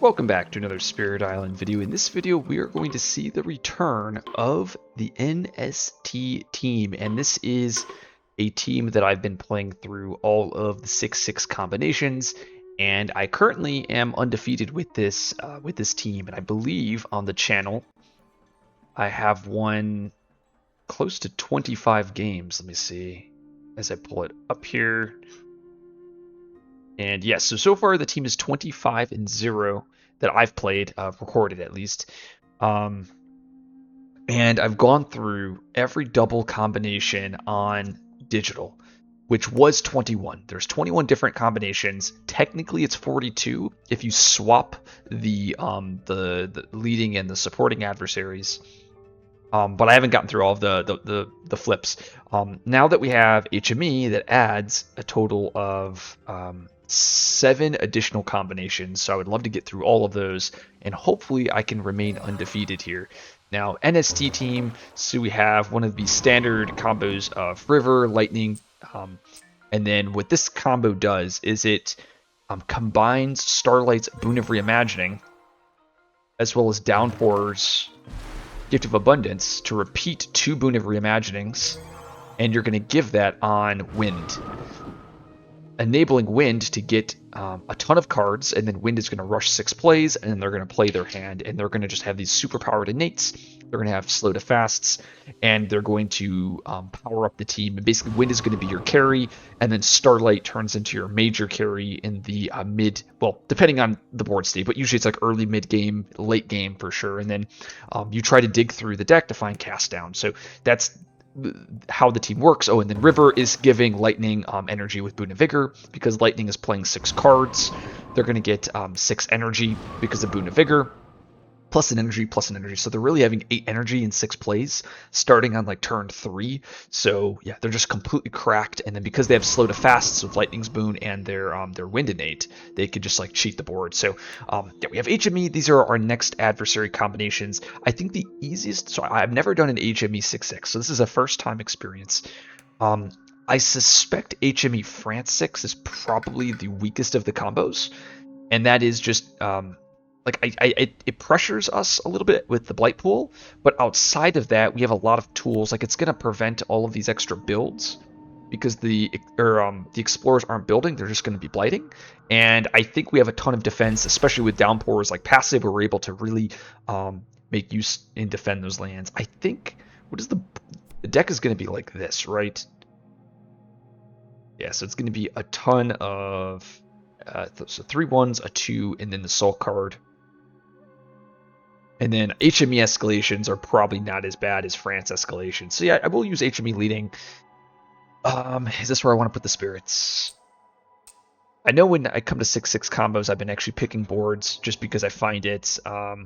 Welcome back to another Spirit Island video. In this video, we are going to see the return of the NST team, and this is a team that I've been playing through all of the 6-6 combinations, and I currently am undefeated with this team, and I believe on the channel I have won close to 25 games. Let me see as I pull it up here. And yes, so far the team is 25-0 that I've played, recorded at least. And I've gone through every double combination on digital, which was 21. There's 21 different combinations. Technically, it's 42 if you swap the leading and the supporting adversaries. But I haven't gotten through all of the flips. Now that we have HME, that adds a total of 7 additional combinations, so I would love to get through all of those, and hopefully I can remain undefeated here. Now, NST team, so we have one of the standard combos of River, Lightning, and then what this combo does is it combines Starlight's Boon of Reimagining, as well as Downpour's Gift of Abundance to repeat 2 Boon of Reimaginings, and you're going to give that on Wind, enabling Wind to get a ton of cards, and then Wind is going to rush 6 plays, and then they're going to play their hand, and they're going to just have these super powered innates. They're going to have slow to fasts, and they're going to power up the team. And basically, Wind is going to be your carry, and then Starlight turns into your major carry in the mid, well, depending on the board state, but usually it's like early, mid game, late game for sure. And then you try to dig through the deck to find cast down. So that's how the team works. Oh, and then River is giving Lightning energy with Boon of Vigor, because Lightning is playing 6 cards. They're going to get 6 energy because of Boon of Vigor, plus an energy, plus an energy. So they're really having 8 energy in 6 plays, starting on like turn 3. So yeah, they're just completely cracked. And then because they have slow to fasts with Lightning's Boon and their Wind innate, they could just like cheat the board. So yeah, we have HME. These are our next adversary combinations. I think the easiest. So I've never done an HME 6-6, so this is a first time experience. I suspect HME France 6 is probably the weakest of the combos, and that is just like it pressures us a little bit with the Blight Pool, but outside of that, we have a lot of tools. Like, it's going to prevent all of these extra builds because the explorers aren't building; they're just going to be blighting. And I think we have a ton of defense, especially with Downpours like passive. We're able to really make use and defend those lands. I think what is the deck is going to be like this, right? Yeah, so it's going to be a ton of so 3 1s, a 2, and then the Soul card. And then HME escalations are probably not as bad as France escalations. So yeah, I will use HME leading. Is this where I want to put the spirits? I know when I come to 6-6 combos, I've been actually picking boards just because I find it not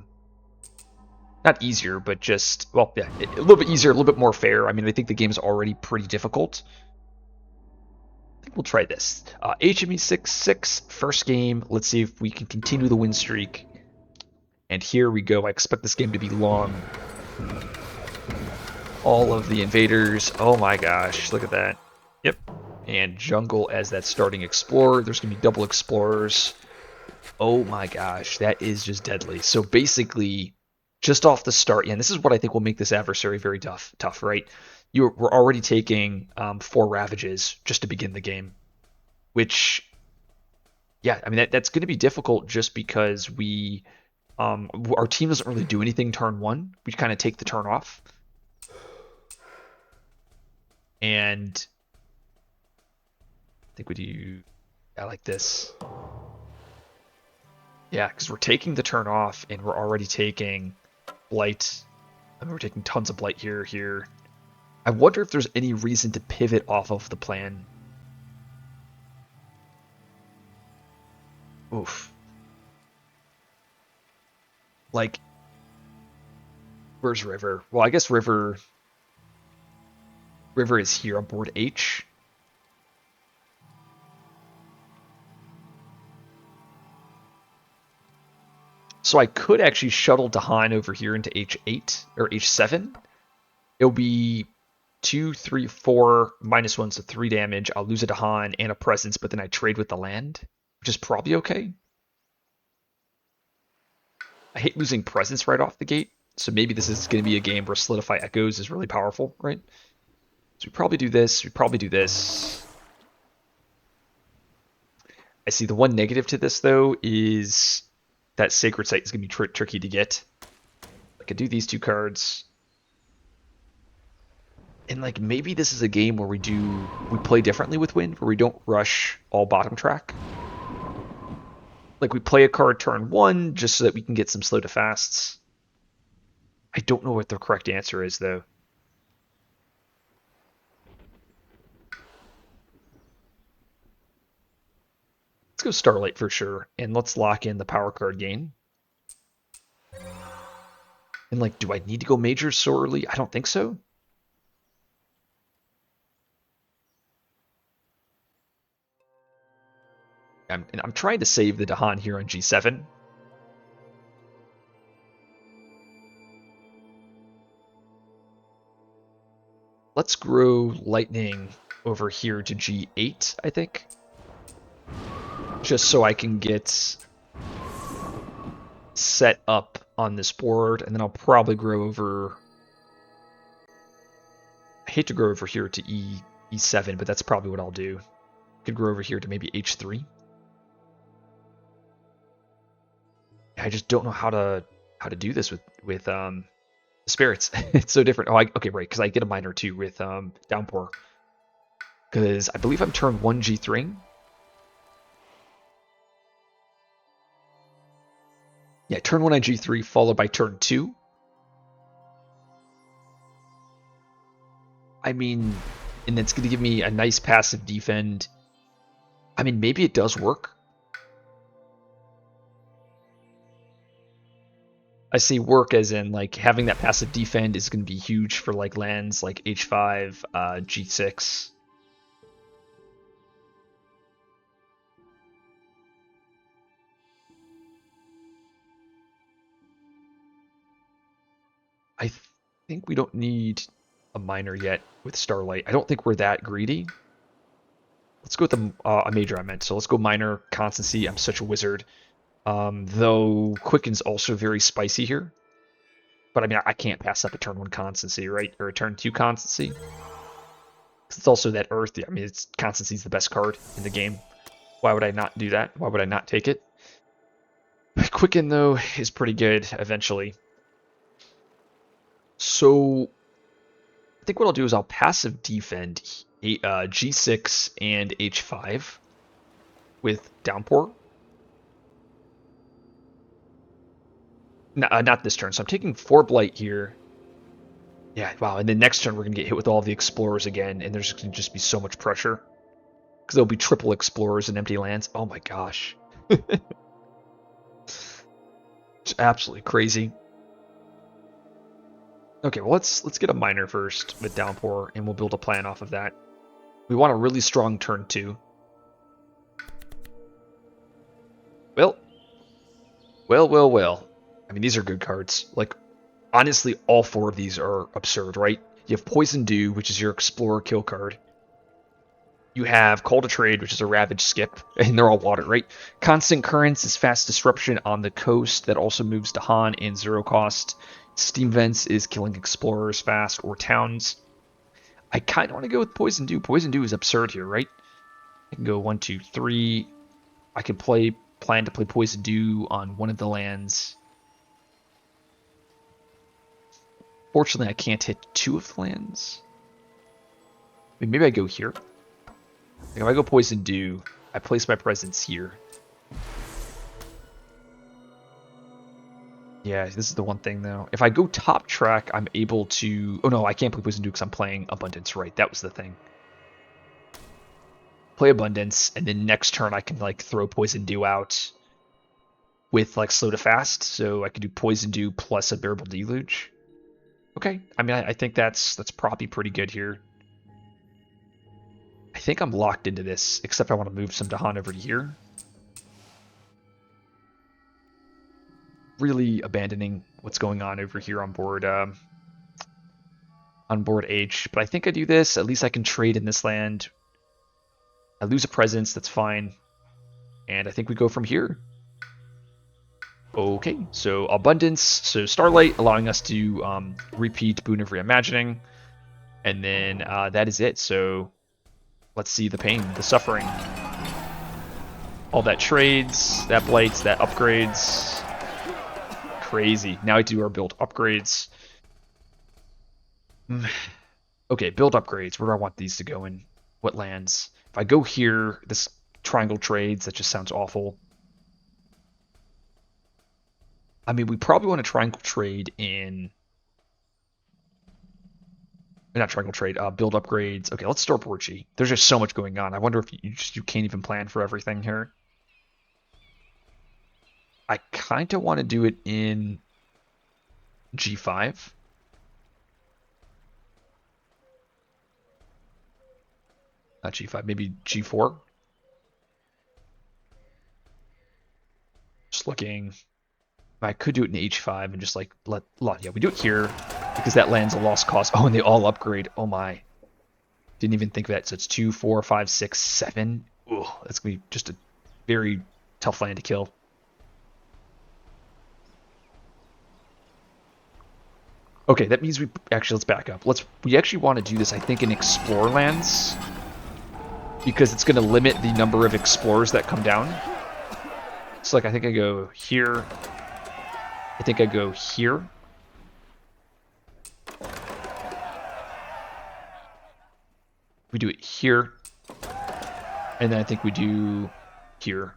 easier, but just, well, yeah, a little bit easier, a little bit more fair. I mean, I think the game's already pretty difficult. I think we'll try this. HME 6-6, first game. Let's see if we can continue the win streak. And here we go. I expect this game to be long. All of the invaders. Oh my gosh, look at that. Yep. And jungle as that starting explorer. There's going to be double explorers. Oh my gosh, that is just deadly. So basically, just off the start, yeah, and this is what I think will make this adversary very tough, right? We're already taking 4 Ravages just to begin the game, which, yeah, I mean, that's going to be difficult just because we... our team doesn't really do anything turn 1. We kind of take the turn off. And I think we do, I like this. Yeah, because we're taking the turn off and we're already taking Blight. I mean, we're taking tons of Blight here. I wonder if there's any reason to pivot off of the plan. Oof. Like, where's River? Well, I guess River is here on board H. So I could actually shuttle Dahan over here into H8 or H7. It'll be 2, 3, 4, -1, so 3 damage. I'll lose a Dahan and a presence, but then I trade with the land, which is probably okay. I hate losing presence right off the gate, so maybe this is going to be a game where Solidify Echoes is really powerful, right? So we probably do this, we probably do this. I see the one negative to this, though, is that Sacred Site is going to be tricky to get. I could do these two cards. And like maybe this is a game where we play differently with Wind, where we don't rush all bottom track. Like we play a card turn 1 just so that we can get some slow to fasts. I don't know what the correct answer is, though. Let's go Starlight for sure, and let's lock in the power card gain. And like, do I need to go Major so early? I don't think so. I'm trying to save the Dahan here on G7. Let's grow Lightning over here to G8, I think. Just so I can get set up on this board, and then I'll probably grow over... I hate to grow over here to E7, but that's probably what I'll do. Could grow over here to maybe H3. I just don't know how to do this with spirits. It's so different. Oh, okay, right, because I get a minor too with Downpour. Because I believe I'm turn 1 G3. Yeah, turn 1 on G3 followed by turn 2. I mean, and it's going to give me a nice passive defend. I mean, maybe it does work. I say work as in like having that passive defend is going to be huge for like lands like H5, G6. I think we don't need a minor yet with Starlight. I don't think we're that greedy. Let's go with a major I meant. So let's go minor, constancy. I'm such a wizard. Though Quicken's also very spicy here. But I mean, I can't pass up a turn 1 constancy, right? Or a turn 2 constancy. Because it's also that earth. I mean, constancy's the best card in the game. Why would I not do that? Why would I not take it? Quicken, though, is pretty good eventually. So I think what I'll do is I'll passive defend G6 and H5 with Downpour. Not this turn. So I'm taking 4 Blight here. Yeah, wow. And then next turn we're going to get hit with all the Explorers again, and there's going to just be so much pressure. Because there'll be triple Explorers and empty lands. Oh my gosh. It's absolutely crazy. Okay, well let's get a minor first with Downpour, and we'll build a plan off of that. We want a really strong turn 2. Well. I mean, these are good cards. Like, honestly, all 4 of these are absurd, right? You have Poison Dew, which is your Explorer kill card. You have Call to Trade, which is a Ravage skip, and they're all water, right? Constant Currents is fast disruption on the coast that also moves to Han and 0 cost. Steam Vents is killing Explorers fast or towns. I kind of want to go with Poison Dew. Poison Dew is absurd here, right? I can go 1, 2, 3. I can plan to play Poison Dew on one of the lands. Fortunately, I can't hit 2 of the lands. I mean, maybe I go here. Like if I go Poison Dew, I place my presence here. Yeah, this is the one thing, though. If I go top track, I'm able to... Oh, no, I can't play Poison Dew because I'm playing Abundance, right? That was the thing. Play Abundance, and then next turn I can, like, throw Poison Dew out with, like, slow to fast. So I can do Poison Dew plus Unbearable Deluge. Okay, I mean, I think that's probably pretty good here. I think I'm locked into this, except I want to move some Dahan over to here. Really abandoning what's going on over here on board H. But I think I do this. At least I can trade in this land. I lose a presence. That's fine. And I think we go from here. Okay, so abundance, so starlight, allowing us to repeat Boon of Reimagining, and then that is it. So let's see the pain, the suffering, all that trades, that blights, that upgrades. Crazy. Now I do our build upgrades. Okay, build upgrades. Where do I want these to go in? What lands? If I go here, this triangle trades, that just sounds awful. I mean, we probably want to triangle trade in, not triangle trade, build upgrades. Okay, let's start Borchi. There's just so much going on. I wonder if you can't even plan for everything here. I kind of want to do it in G5. Not G5, maybe G4. Just looking. I could do it in H5 and just like yeah, we do it here because that land's a lost cost. Oh, and they all upgrade. Oh my. Didn't even think of that. So it's 2, 4, 5, 6, 7. Ooh, that's gonna be just a very tough land to kill. Okay, that means let's back up. We actually want to do this, I think, in Explorer lands because it's gonna limit the number of explorers that come down. So like I think I go here. I think I go here. We do it here. And then I think we do here.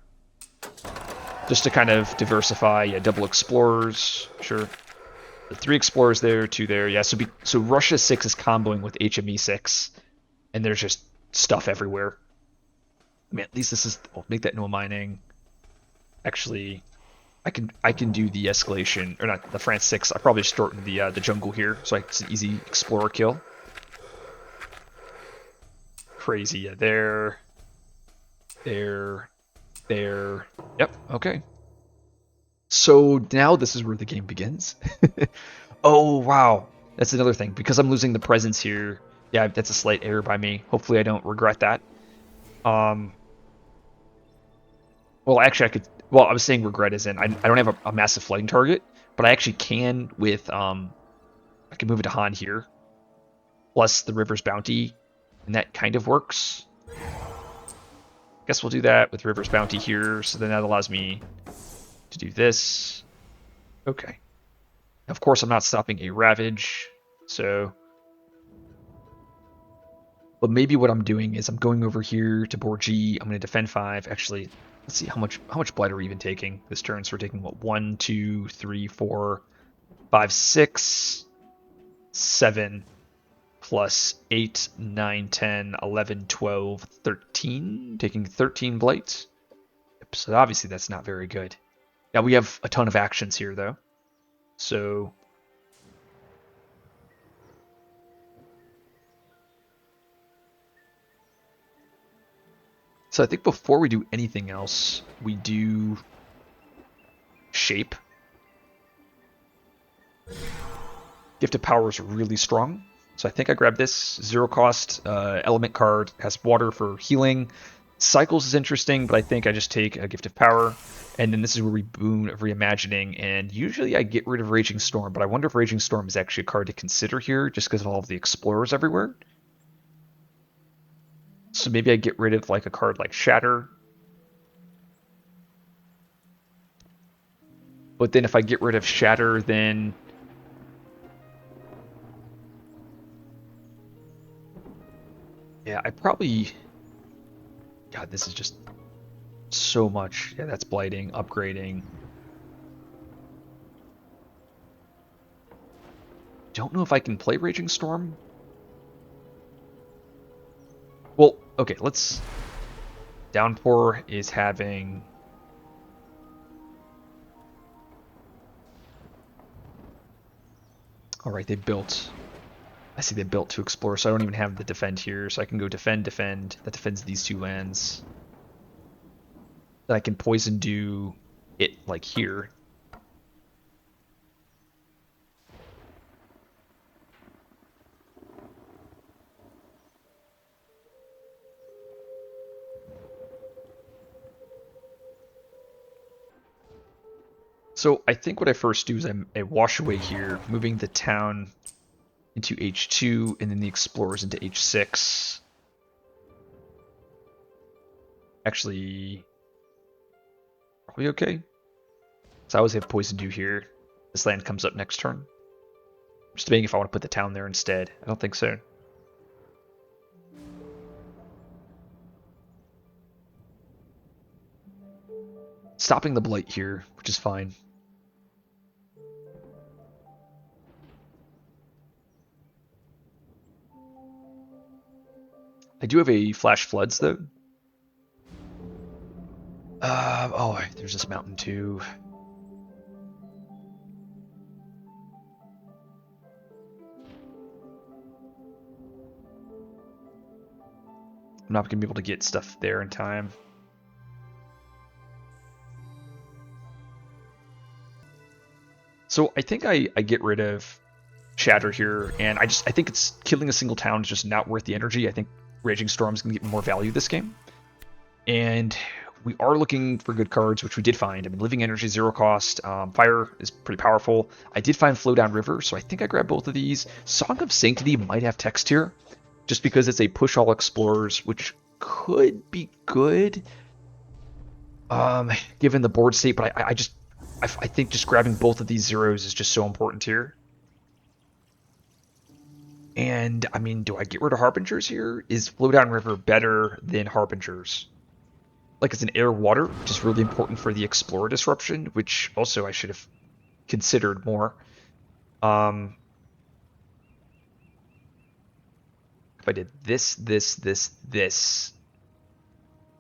Just to kind of diversify. Yeah, double explorers. Sure. 3 explorers there, 2 there. Yeah, so Russia 6 is comboing with HME 6. And there's just stuff everywhere. I mean, at least this is... I'll make that no mining. Actually, I can do the escalation, or not, the France 6. I probably just start in the jungle here, so it's an easy explorer kill. Crazy, yeah, there. Yep, okay. So now this is where the game begins. Oh, wow. That's another thing. Because I'm losing the presence here, yeah, that's a slight error by me. Hopefully I don't regret that. Um, well, actually, I was saying regret as in I don't have a massive flighting target, but I actually can with, I can move it to Han here, plus the River's Bounty, and that kind of works. Guess we'll do that with River's Bounty here, so then that allows me to do this. Okay. Of course, I'm not stopping a Ravage, so... But maybe what I'm doing is I'm going over here to board G. I'm going to defend 5. Actually, let's see how much blight are we even taking this turn. So we're taking what, 1, 2, 3, 4, 5, 6, 7, plus 8, 9, 10, 11, 12, 13. Taking 13 blight. Yep, so obviously that's not very good. Now we have a ton of actions here though. So I think before we do anything else, we do shape. Gift of Power is really strong. So I think I grabbed this. 0 cost element card. Has water for healing. Cycles is interesting, but I think I just take a Gift of Power. And then this is where we Boon of Reimagining. And usually I get rid of Raging Storm, but I wonder if Raging Storm is actually a card to consider here just because of all of the Explorers everywhere. So maybe I get rid of like a card like Shatter. But then if I get rid of Shatter, then... Yeah, I probably... God, this is just so much. Yeah, that's blighting, upgrading. Don't know if I can play Raging Storm. Well, okay, let's... Downpour is having... Alright, they built... I see they built 2 Explorers, so I don't even have the defend here, so I can go defend, defend. That defends these 2 lands. Then I can poison do it, like, here. So I think what I first do is I wash away here, moving the town into H2 and then the explorers into H6. Actually, probably okay. So I always have poison dew here. This land comes up next turn. I'm just debating if I want to put the town there instead. I don't think so. Stopping the blight here, which is fine. I do have a flash floods though. Oh, there's this mountain too. I'm not gonna be able to get stuff there in time. So I think I get rid of Shatter here, and I think it's killing a single town is just not worth the energy. I think Raging Storm is gonna get more value this game. And we are looking for good cards, which we did find. I mean, Living Energy, 0 cost. Fire is pretty powerful. I did find Flowdown River, so I think I grabbed both of these. Song of Sanctity might have text here, just because it's a push all explorers, which could be good, given the board state. But I think just grabbing both of these zeros is just so important here. And I mean, do I get rid of Harbingers here? Is Flowdown River better than Harbingers? Like it's an air water, which is really important for the Explorer disruption, which also I should have considered more. If I did this,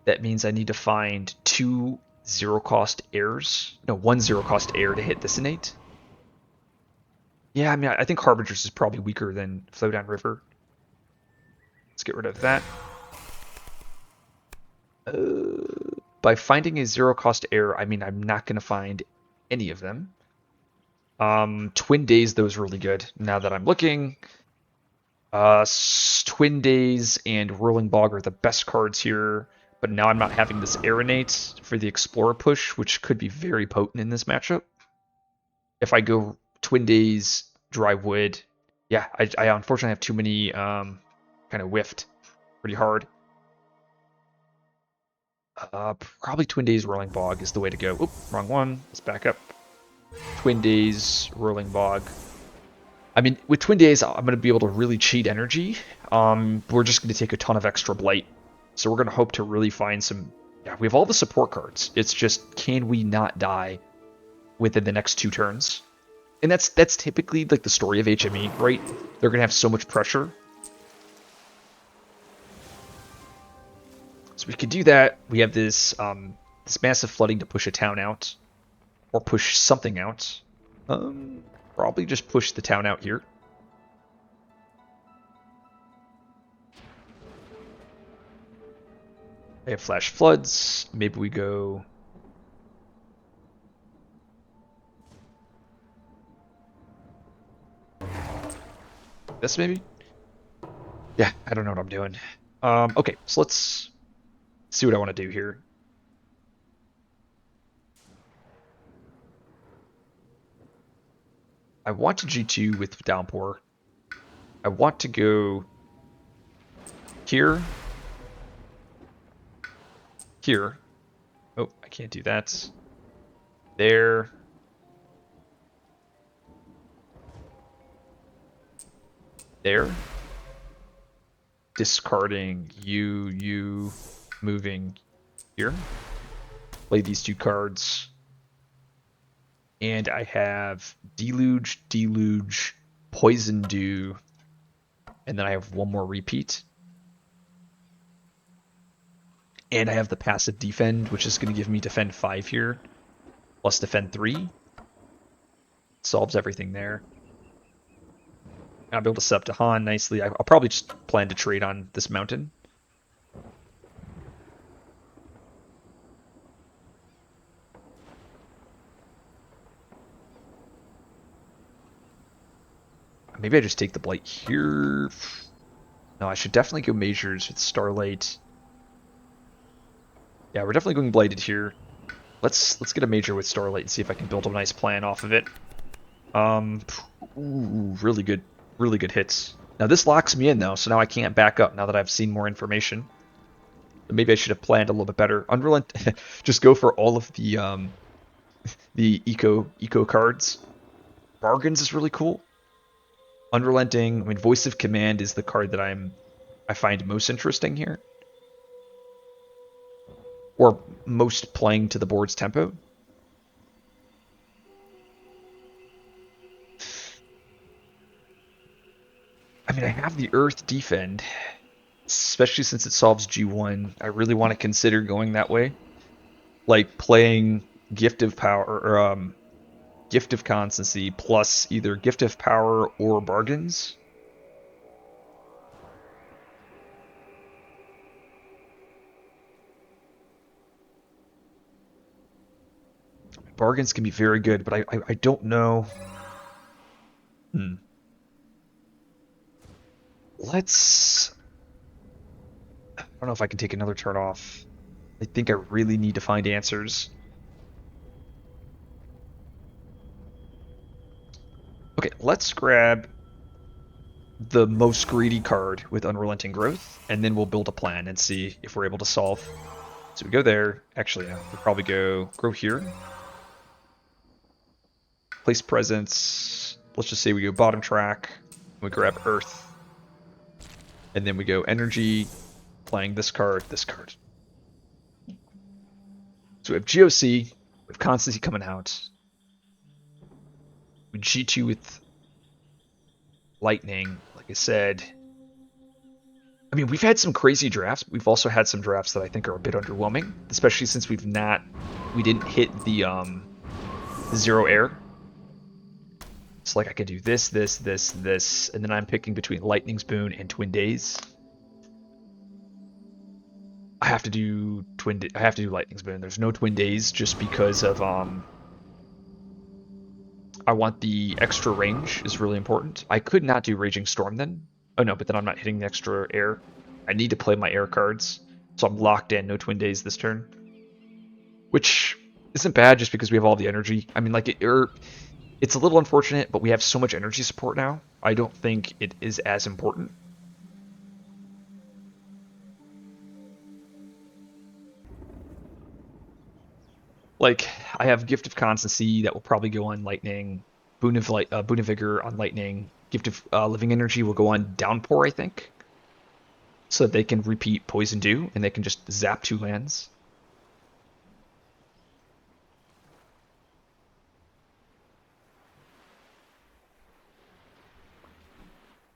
that means I need to find 2 0-cost airs. No, 1 0-cost air to hit this innate. Yeah, I mean, I think Harbingers is probably weaker than Flowdown River. Let's get rid of that. By finding a 0-cost air, I mean I'm not going to find any of them. Twin Days, though, is really good. Now that I'm looking, Twin Days and Whirling Bog are the best cards here, but now I'm not having this Aeronate for the Explorer push, which could be very potent in this matchup. If I go Twin Days, Dry Wood, yeah, I unfortunately have too many kind of whiffed pretty hard. Probably Twin Days, Rolling Bog is the way to go. Oop, wrong one. Let's back up. Twin Days, Rolling Bog. I mean, with Twin Days, I'm going to be able to really cheat energy. We're just going to take a ton of extra blight. So we're going to hope to really find some... Yeah, we have all the support cards. It's just, can we not die within the next 2 turns? And that's typically like the story of HME, right? They're going to have so much pressure. So we could do that. We have this this massive flooding to push a town out. Or push something out. Probably just push the town out here. I have flash floods. Maybe we go... this maybe? Yeah, I don't know what I'm doing. Okay, so let's see what I want to do here. I want to G2 with Downpour. I want to go here. Here. Oh, I can't do that. There. There. Discarding you, moving here. Play these 2 cards. And I have Deluge, Poison Dew, and then I have 1 more repeat. And I have the passive Defend, which is going to give me Defend 5 here, plus Defend 3. Solves everything there. I'll be able to set up to Han nicely. I'll probably just plan to trade on this mountain. Maybe I just take the blight here. No, I should definitely go measures with Starlight. Yeah, we're definitely going blighted here. let's get a major with Starlight and see if I can build a nice plan off of it. Ooh, really good hits. Now this locks me in though, so now I can't back up now that I've seen more information. Maybe I should have planned a little bit better. Unrelent, just go for all of the eco cards. Bargains is really cool. Unrelenting, I mean, Voice of Command is the card that I find most interesting here, or most playing to the board's tempo. I mean, I have the Earth Defend, especially since it solves G1. I really want to consider going that way, like playing Gift of Power or Gift of Constancy plus either Gift of Power or Bargains. Bargains can be very good, but I don't know. Let's. I don't know if I can take another turn off. I think I really need to find answers. Okay, let's grab the most greedy card with Unrelenting Growth, and then we'll build a plan and see if we're able to solve. So we go there. Actually, yeah, we'll probably go grow here. Place presence. Let's just say we go bottom track. We grab Earth. And then we go energy, playing this card, this card. So we have GOC, we have Constancy coming out. We G2 with Lightning, like I said. I mean, we've had some crazy drafts. We've also had some drafts that I think are a bit underwhelming, especially since we didn't hit the zero air. So like I could do this, and then I'm picking between Lightning's Boon and Twin Days. I have to do Lightning's Boon. There's no Twin Days just because of I want the extra range is really important. I could not do Raging Storm then. Oh no, but then I'm not hitting the extra air. I need to play my air cards, so I'm locked in. No Twin Days this turn, which isn't bad just because we have all the energy. I mean, like it's a little unfortunate, but we have so much energy support now. I don't think it is as important. Like, I have Gift of Constancy that will probably go on Lightning, Boon of Vigor on Lightning, Gift of Living Energy will go on Downpour, I think, so that they can repeat Poison Dew and they can just zap 2 lands.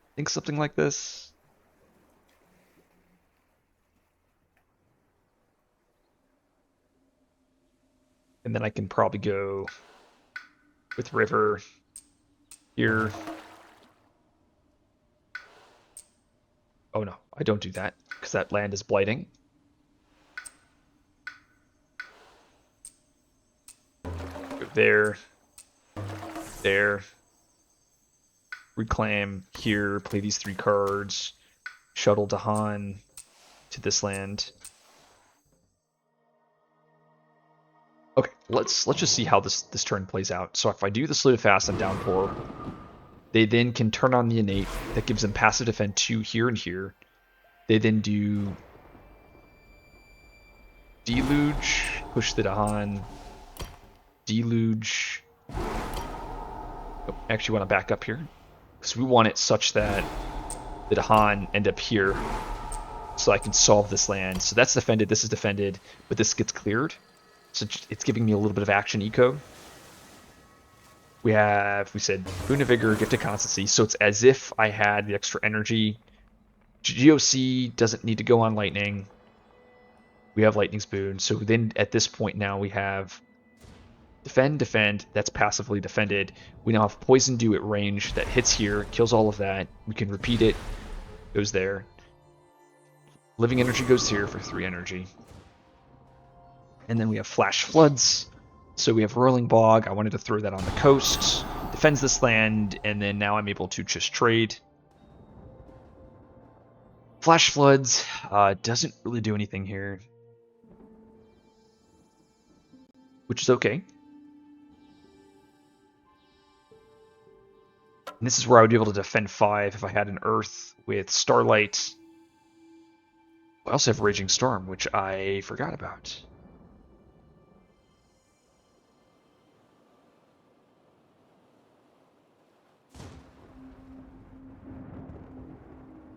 I think something like this. And then I can probably go with River here. Oh no, I don't do that because that land is blighting. Go there, there. Reclaim here, play these 3 cards, shuttle Dahan to this land. Okay, let's just see how this turn plays out. So if I do the Solidifast and Downpour, they then can turn on the Innate. That gives them passive defend 2 here and here. They then do Deluge, push the Dahan, Deluge. Oh, I actually want to back up here because we want it such that the Dahan end up here so I can solve this land. So that's defended, this is defended, but this gets cleared. So it's giving me a little bit of action eco. We said Boon of Vigor, Gift of Constancy, so it's as if I had the extra energy. GOC doesn't need to go on Lightning. We have Lightning's Boon, so then at this point now we have defend, that's passively defended. We now have Poison Dew at range that hits here, kills all of that. We can repeat it, goes there. Living Energy goes here for 3 energy. And then we have Flash Floods. So we have Rolling Bog. I wanted to throw that on the coast. Defends this land, and then now I'm able to just trade. Flash Floods doesn't really do anything here. which is okay. And this is where I would be able to defend 5 if I had an Earth with Starlight. I also have Raging Storm, which I forgot about.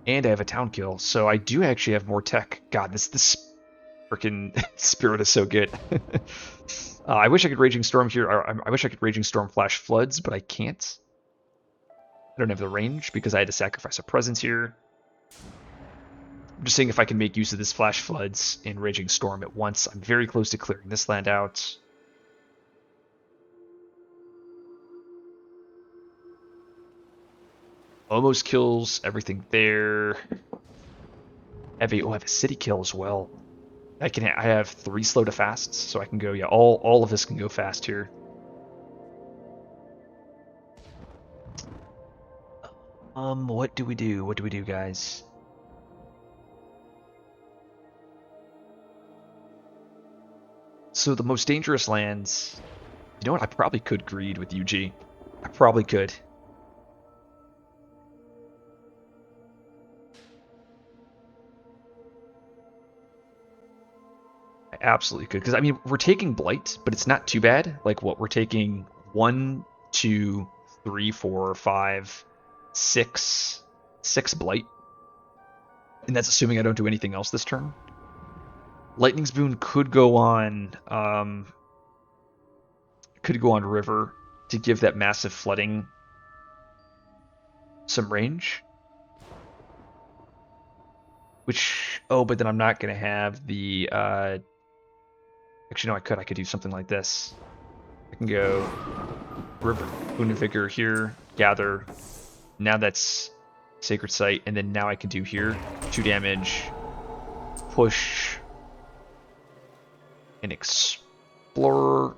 And I have a Town Kill, so I do actually have more tech. God, this freaking Spirit is so good. I wish I could Raging Storm here. I wish I could Raging Storm Flash Floods, but I can't. I don't have the range because I had to sacrifice a presence here. I'm just seeing if I can make use of this Flash Floods and Raging Storm at once. I'm very close to clearing this land out. Almost kills everything there. I have a city kill as well. I have 3 slow to fasts, so I can go, yeah, all of this can go fast here. What do we do? What do we do, guys? So the most dangerous lands, you know what? I probably could greed with UG. I probably could. I absolutely could. Because, I mean, we're taking Blight, but it's not too bad. Like, what? We're taking 1, 2, 3, 4, 5, 6 Blight. And that's assuming I don't do anything else this turn. Lightning's Boon could go on River to give that massive flooding some range. Which, oh, but then I'm not going to have the, actually, no, I could do something like this. I can go River, Boon of Vigor here, gather. Now that's Sacred Site, and then now I can do here 2 damage, push an Explorer.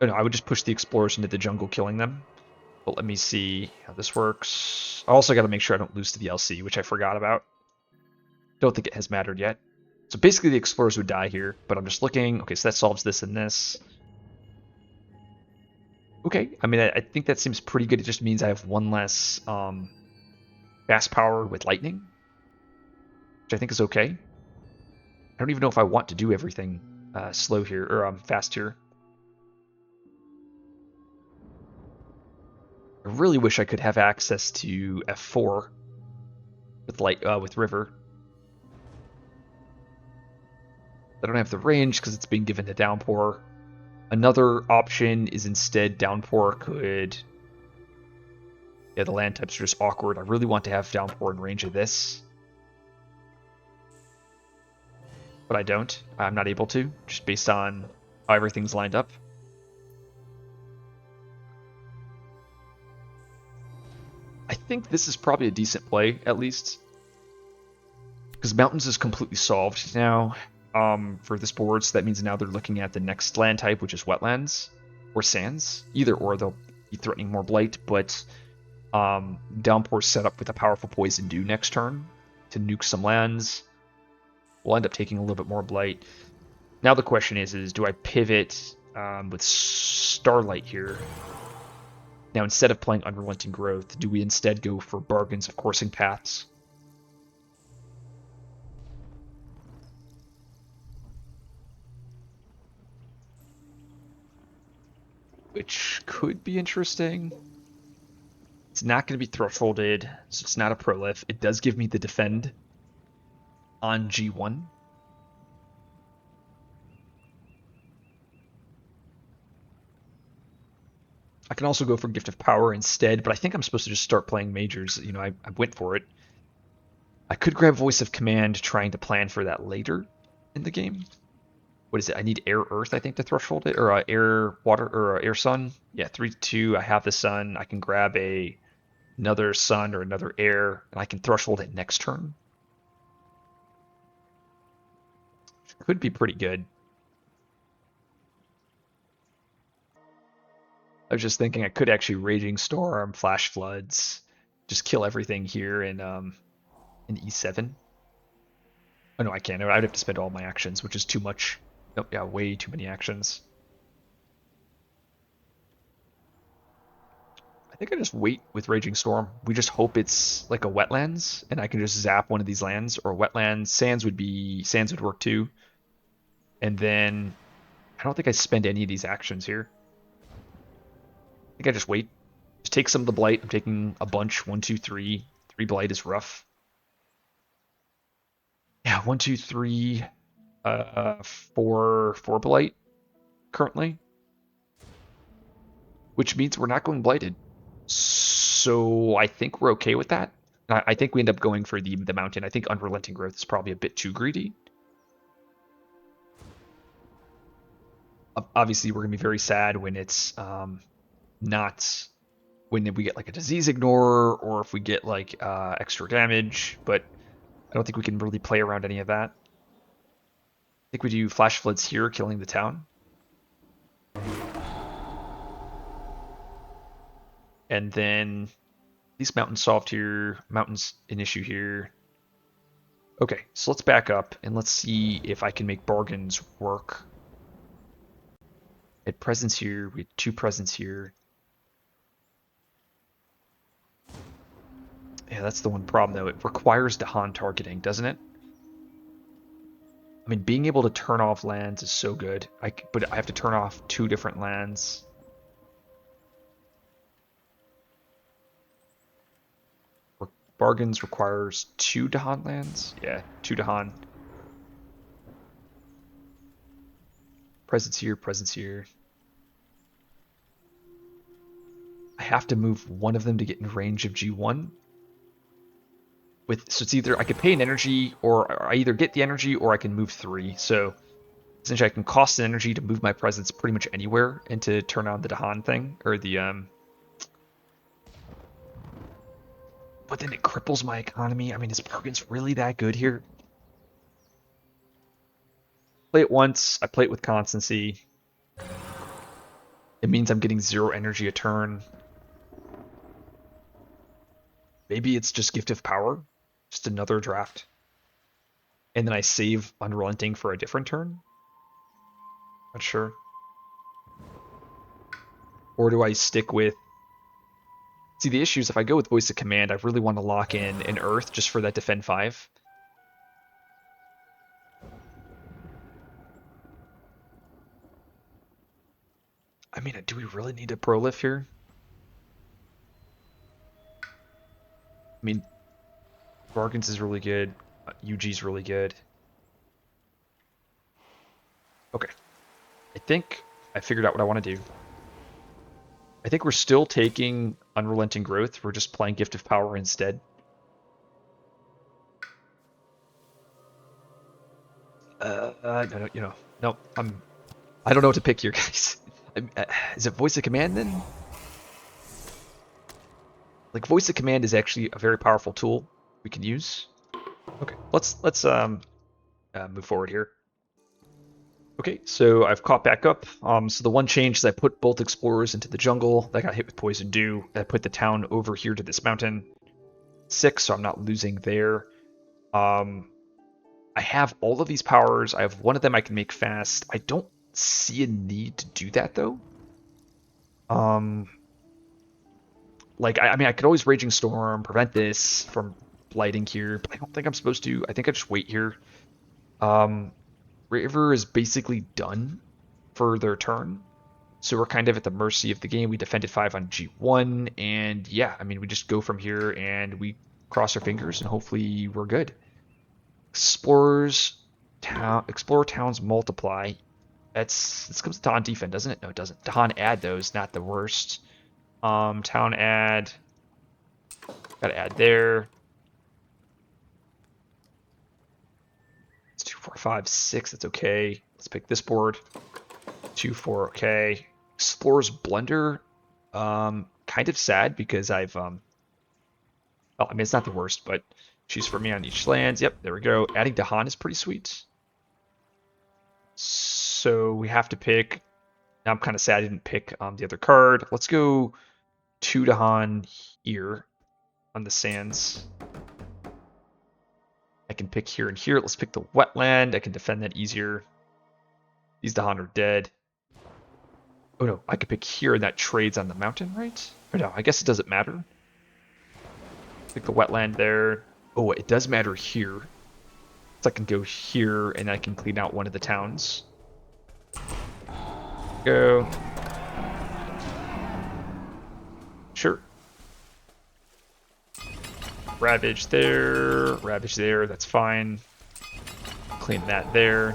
Oh, no, I would just push the Explorers into the jungle, killing them. But let me see how this works. I also got to make sure I don't lose to the LC, which I forgot about. Don't think it has mattered yet. So basically the Explorers would die here, but I'm just looking. Okay, so that solves this and this. Okay, I mean, I think that seems pretty good. It just means I have 1 less fast power with lightning, which I think is okay. I don't even know if I want to do everything slow here, or fast here. I really wish I could have access to F4 with River. I don't have the range because it's being given to Downpour. Another option is instead Downpour could... Yeah, the land types are just awkward. I really want to have Downpour in range of this. But I don't. I'm not able to, just based on how everything's lined up. I think this is probably a decent play, at least. Because Mountains is completely solved now for this board, so that means now they're looking at the next land type, which is Wetlands or Sands. Either or, they'll be threatening more Blight, but Downpour's set up with a powerful Poison Dew next turn to nuke some lands. We'll end up taking a little bit more Blight. Now the question is do I pivot with Starlight here? Now instead of playing Unrelenting Growth, do we instead go for Bargains of Coursing Paths? Which could be interesting. It's not going to be thresholded, so it's not a prolif. It does give me the defend on G1. I can also go for Gift of Power instead, but I think I'm supposed to just start playing majors. You know, I went for it. I could grab Voice of Command, trying to plan for that later in the game. What is it? I need Air Earth, I think, to threshold it, or Air Water, or Air Sun. Yeah, 3-2. I have the Sun. I can grab another Sun or another Air, and I can threshold it next turn. Could be pretty good. I was just thinking I could actually Raging Storm, Flash Floods, just kill everything here in E7. Oh no, I can't. I'd have to spend all my actions, which is too much. Oh, yeah, way too many actions. I think I just wait with Raging Storm. We just hope it's like a wetlands, and I can just zap one of these lands, or wetlands. Sands would work too. And then I don't think I spend any of these actions here. I think I just wait. Just take some of the blight. I'm taking a bunch. 1, 2, 3. 3 blight is rough. Yeah, 1, 2, 3. 4 blight currently, which means we're not going blighted. So I think we're okay with that. I think we end up going for the mountain. I think unrelenting growth is probably a bit too greedy. Obviously, we're gonna be very sad when it's not when we get like a disease ignore or if we get like extra damage. But I don't think we can really play around any of that. I think we do flash floods here, killing the town, and then these mountains solved here. Mountains an issue here. Okay, so let's back up and let's see if I can make bargains work. At presence here, we had 2 presents here. Yeah, that's the one problem though. It requires Dahan targeting, doesn't it? I mean, being able to turn off lands is so good. But I have to turn off 2 different lands. Bargains requires 2 Dahan lands. Yeah, 2 Dahan. Presence here, presence here. I have to move one of them to get in range of G1. So it's either I could pay an energy, or I either get the energy, or I can move 3. So essentially, I can cost an energy to move my presence pretty much anywhere and to turn on the Dahan thing or the But then it cripples my economy. I mean, is bargains really that good here? Play it once. I play it with constancy. It means I'm getting 0 energy a turn. Maybe it's just Gift of Power. Just another draft. And then I save Unrelenting for a different turn? Not sure. Or do I stick with... See, the issue is if I go with Voice of Command, I really want to lock in an Earth just for that Defend 5. I mean, do we really need a Prolif here? I mean, Bargains is really good. UG's really good. Okay. I think I figured out what I want to do. I think we're still taking Unrelenting Growth. We're just playing Gift of Power instead. No, no, I don't know what to pick here, guys. Is it Voice of Command then? Like Voice of Command is actually a very powerful tool we can use. Okay, let's move forward here. Okay, so I've caught back up. So the one change is I put both explorers into the jungle. That got hit with Poison Dew. I put the town over here to this mountain. 6, so I'm not losing there. I have all of these powers. I have one of them I can make fast. I don't see a need to do that though. Like I mean, I could always Raging Storm, prevent this from blighting here, but I don't think I'm supposed to. I think I just wait here. River is basically done for their turn. So we're kind of at the mercy of the game. We defended 5 on G1, and yeah, I mean, we just go from here and we cross our fingers and hopefully we're good. Explorer towns multiply. This comes to Dahan defend, doesn't it? No, it doesn't. Dahan add those, not the worst. Town add. Gotta add there. It's 2, 4, 5, 6. That's okay. Let's pick this board. 2, 4. Okay. Explorer's Blunder. Kind of sad because I've well, I mean it's not the worst, but choose for me on each lands. Yep, there we go. Adding Dahan is pretty sweet. So we have to pick. Now I'm kind of sad I didn't pick the other card. Let's go 2 Dahan here on the sands. I can pick here and here. Let's pick the wetland. I can defend that easier. These Dahan are dead. Oh no, I could pick here and that trades on the mountain, right? Or no, I guess it doesn't matter. Pick the wetland there. Oh, it does matter here. So I can go here and I can clean out one of the towns. Go. Sure. Ravage there, that's fine. Clean that there.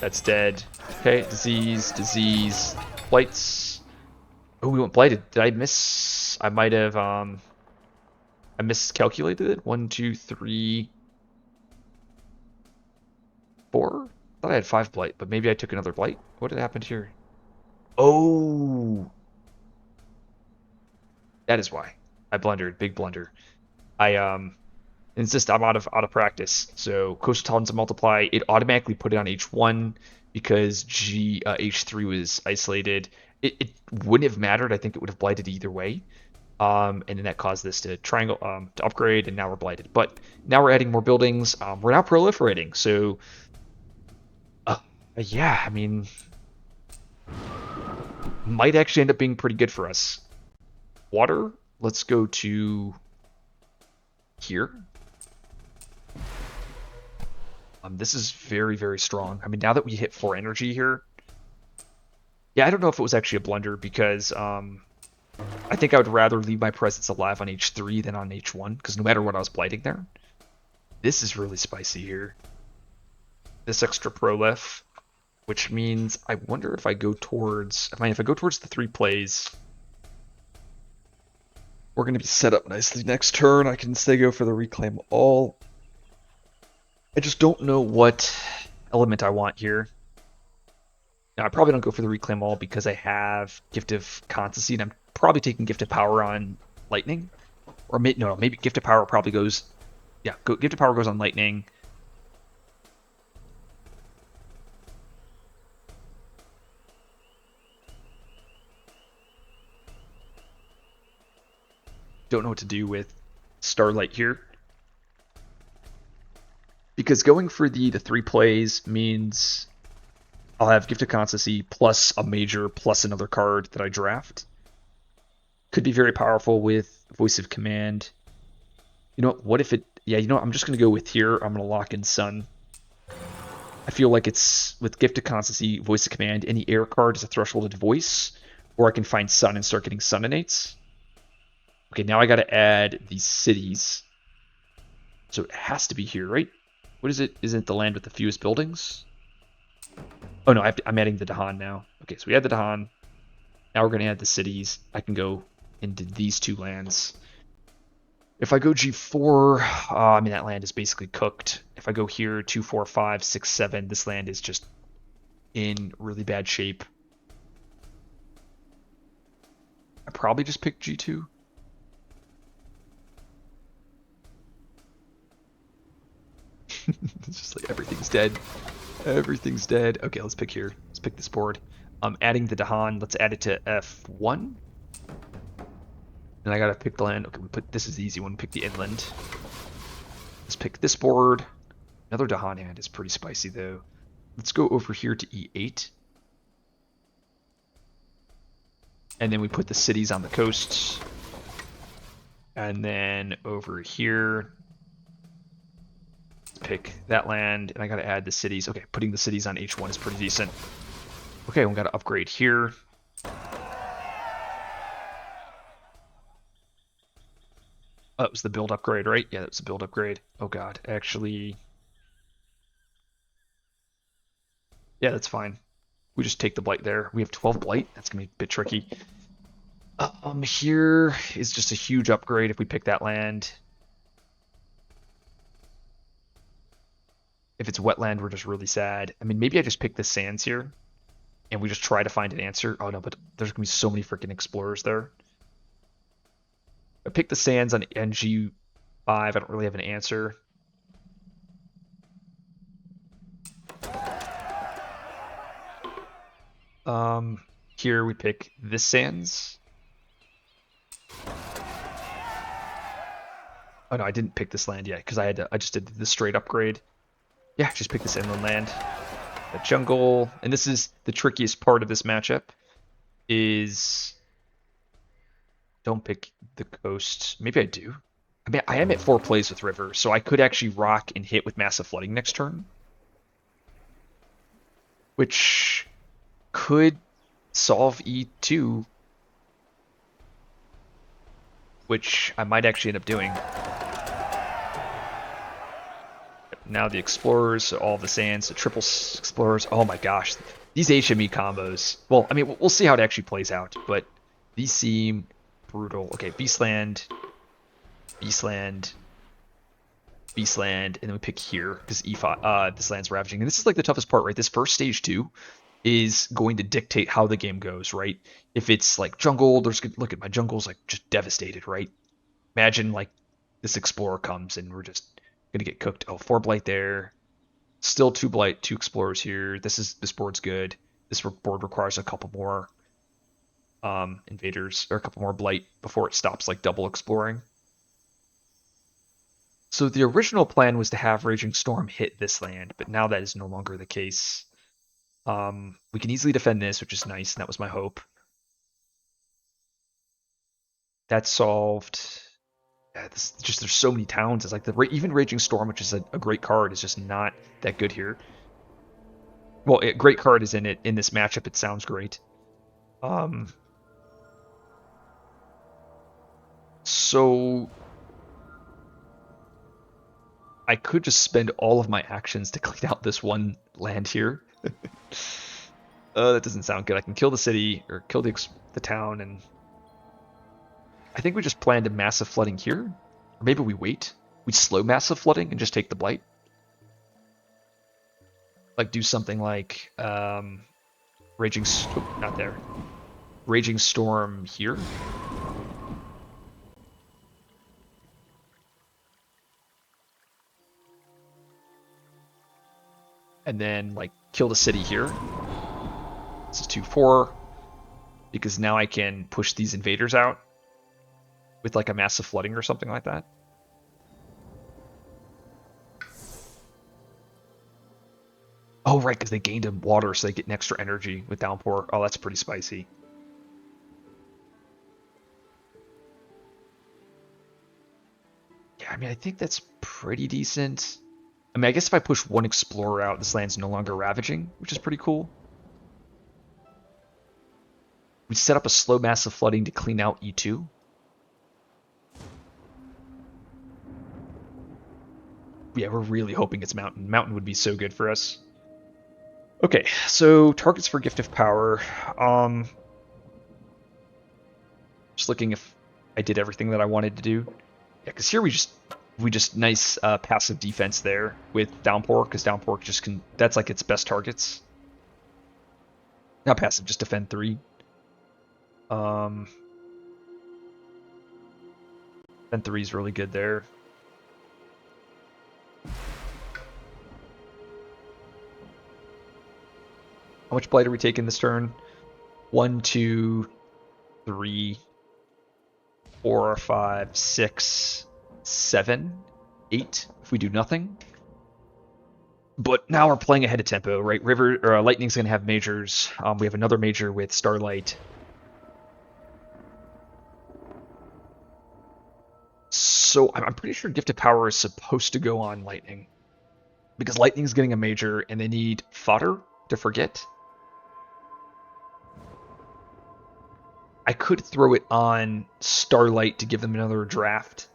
That's dead. Okay, disease, blights. Oh, we went blighted. Did I miss? I might have, I miscalculated it. 1, 2, 3, 4? I thought I had 5 blight, but maybe I took another blight. What had happened here? Oh, that is why. I blundered, big blunder. It's just I'm out of practice. So coastal tolerance multiply, it automatically put it on H1 because H3 was isolated. It wouldn't have mattered. I think it would have blighted either way. And then that caused this to triangle to upgrade, and now we're blighted. But now we're adding more buildings. We're now proliferating. So yeah, I mean, might actually end up being pretty good for us. Water. Let's go to here. This is very, very strong. I mean, now that we hit 4 energy here, yeah, I don't know if it was actually a blunder because I think I would rather leave my presence alive on H3 than on H1 because no matter what, I was blighting there. This is really spicy here. This extra prolif, which means I wonder if I go towards, if I go towards the 3 plays, we're going to be set up nicely next turn. I can say go for the reclaim all. I just don't know what element I want here. Now, I probably don't go for the reclaim all because I have Gift of Constancy, and I'm probably taking Gift of Power on Lightning. Or no, maybe Gift of Power probably goes... Yeah, Gift of Power goes on Lightning. Don't know what to do with Starlight here. Because going for the 3 plays means I'll have Gift of Constancy plus a major plus another card that I draft. Could be very powerful with Voice of Command. You know what if it... Yeah, you know what? I'm just going to go with here. I'm going to lock in Sun. I feel like it's with Gift of Constancy, Voice of Command, any air card is a thresholded voice, or I can find Sun and start getting Suninates. Okay, now I got to add these cities. So it has to be here, right? What is it? Isn't it the land with the fewest buildings? Oh no, I'm adding the Dahan now. Okay, so we add the Dahan. Now we're going to add the cities. I can go into these 2 lands. If I go G4, I mean, that land is basically cooked. If I go here, 2, 4, 5, 6, 7, this land is just in really bad shape. I probably just picked G2. It's just like everything's dead. Everything's dead. Okay, let's pick here. Let's pick this board. Adding the Dahan. Let's add it to F1. And I gotta pick the land. Okay, this is the easy one. Pick the inland. Let's pick this board. Another Dahan hand is pretty spicy though. Let's go over here to E8. And then we put the cities on the coasts. And then over here, let's pick that land. And I gotta add the cities. Okay, putting the cities on H1 is pretty decent. Okay, we gotta upgrade here. Oh, that was the build upgrade, right? Yeah, that was the build upgrade. Oh god, actually... Yeah, that's fine. We just take the blight there. We have 12 blight. That's gonna be a bit tricky. Here is just a huge upgrade if we pick that land. If it's wetland, we're just really sad. I mean, maybe I just pick the sands here, and we just try to find an answer. Oh no, but there's gonna be so many freaking explorers there. I picked the sands on NG5. I don't really have an answer. Here we pick this sands. Oh no, I didn't pick this land yet because I just did the straight upgrade. Yeah, just pick this inland land. The jungle, and this is the trickiest part of this matchup, is don't pick the coast. Maybe I do. I mean, I am at 4 plays with river, so I could actually rock and hit with massive flooding next turn, which could solve E2, which I might actually end up doing. Now the explorers, so all the sands, the triple explorers. Oh my gosh, these HME combos. Well, I mean, we'll see how it actually plays out, but these seem brutal. Okay, Beastland, Beastland, Beastland, and then we pick here because E5. This land's ravaging, and this is like the toughest part, right? This first stage 2 is going to dictate how the game goes, right? If it's like jungle, look at my jungle's like just devastated, right? Imagine like this explorer comes and we're just gonna get cooked. Oh, 4 blight there. Still 2 blight, 2 explorers here. This board's good. This board requires a couple more invaders or a couple more blight before it stops like double exploring. So the original plan was to have Raging Storm hit this land, but now that is no longer the case. We can easily defend this, which is nice, and that was my hope. That's solved. Yeah, there's so many towns. It's like even Raging Storm, which is a great card, is just not that good here. Well, great card is in this matchup. It sounds great. So I could just spend all of my actions to clean out this one land here. That doesn't sound good. I can kill the city or kill the town, and I think we just planned a massive flooding here. Or maybe we wait. We slow massive flooding and just take the blight. Like do something like Raging not there. Raging Storm here. And then like kill the city here. This is 2-4 because now I can push these invaders out with like a massive flooding or something like that. Oh, right, because they gained in water, so they get an extra energy with downpour. Oh, that's pretty spicy. Yeah, I mean, I think that's pretty decent. I mean, I guess if I push one explorer out, this land's no longer ravaging, which is pretty cool. We set up a slow massive flooding to clean out E2. Yeah, we're really hoping it's Mountain. Mountain would be so good for us. Okay, so targets for Gift of Power. Just looking if I did everything that I wanted to do. Yeah, because here we just nice passive defense there with Downpour, because Downpour just can, that's like its best targets. Not passive, just defend 3. Defend 3 is really good there. How much blight are we taking this turn? 1, 2, 3, 4, 5, 6, 7, 8 if we do nothing. But now we're playing ahead of tempo, right? Lightning's going to have majors. We have another major with Starlight. So I'm pretty sure Gift of Power is supposed to go on Lightning. Because Lightning's getting a major and they need fodder to forget. I could throw it on Starlight to give them another draft.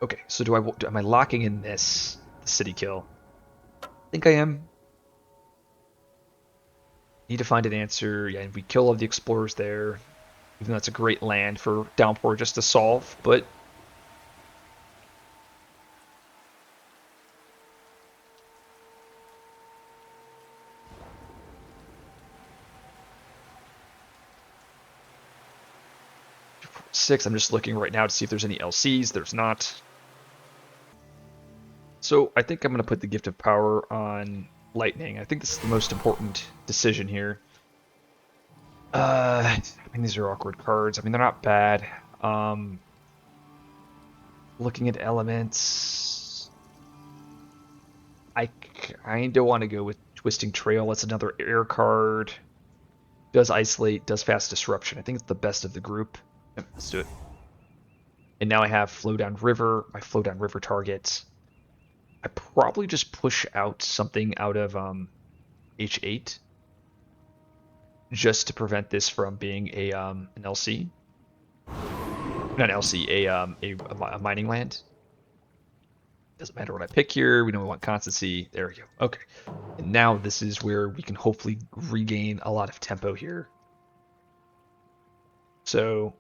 Okay, so am I locking in the city kill? I think I am. Need to find an answer. Yeah, and we kill all the explorers there. Even though that's a great land for Downpour just to solve, but six. I'm just looking right now to see if there's any LCs. There's not. So I think I'm going to put the Gift of Power on Lightning. I think this is the most important decision here. I mean, these are awkward cards. I mean, they're not bad. Looking at elements. I kind of want to go with Twisting Trail. That's another air card. Does isolate, does fast disruption. I think it's the best of the group. Yep, let's do it. And now I have Flow Down River, my Flow Down River target. I probably just push out something out of H8 just to prevent this from being a an LC. Not an LC, a mining land. Doesn't matter what I pick here. We know we want constancy. There we go. Okay. And now this is where we can hopefully regain a lot of tempo here. So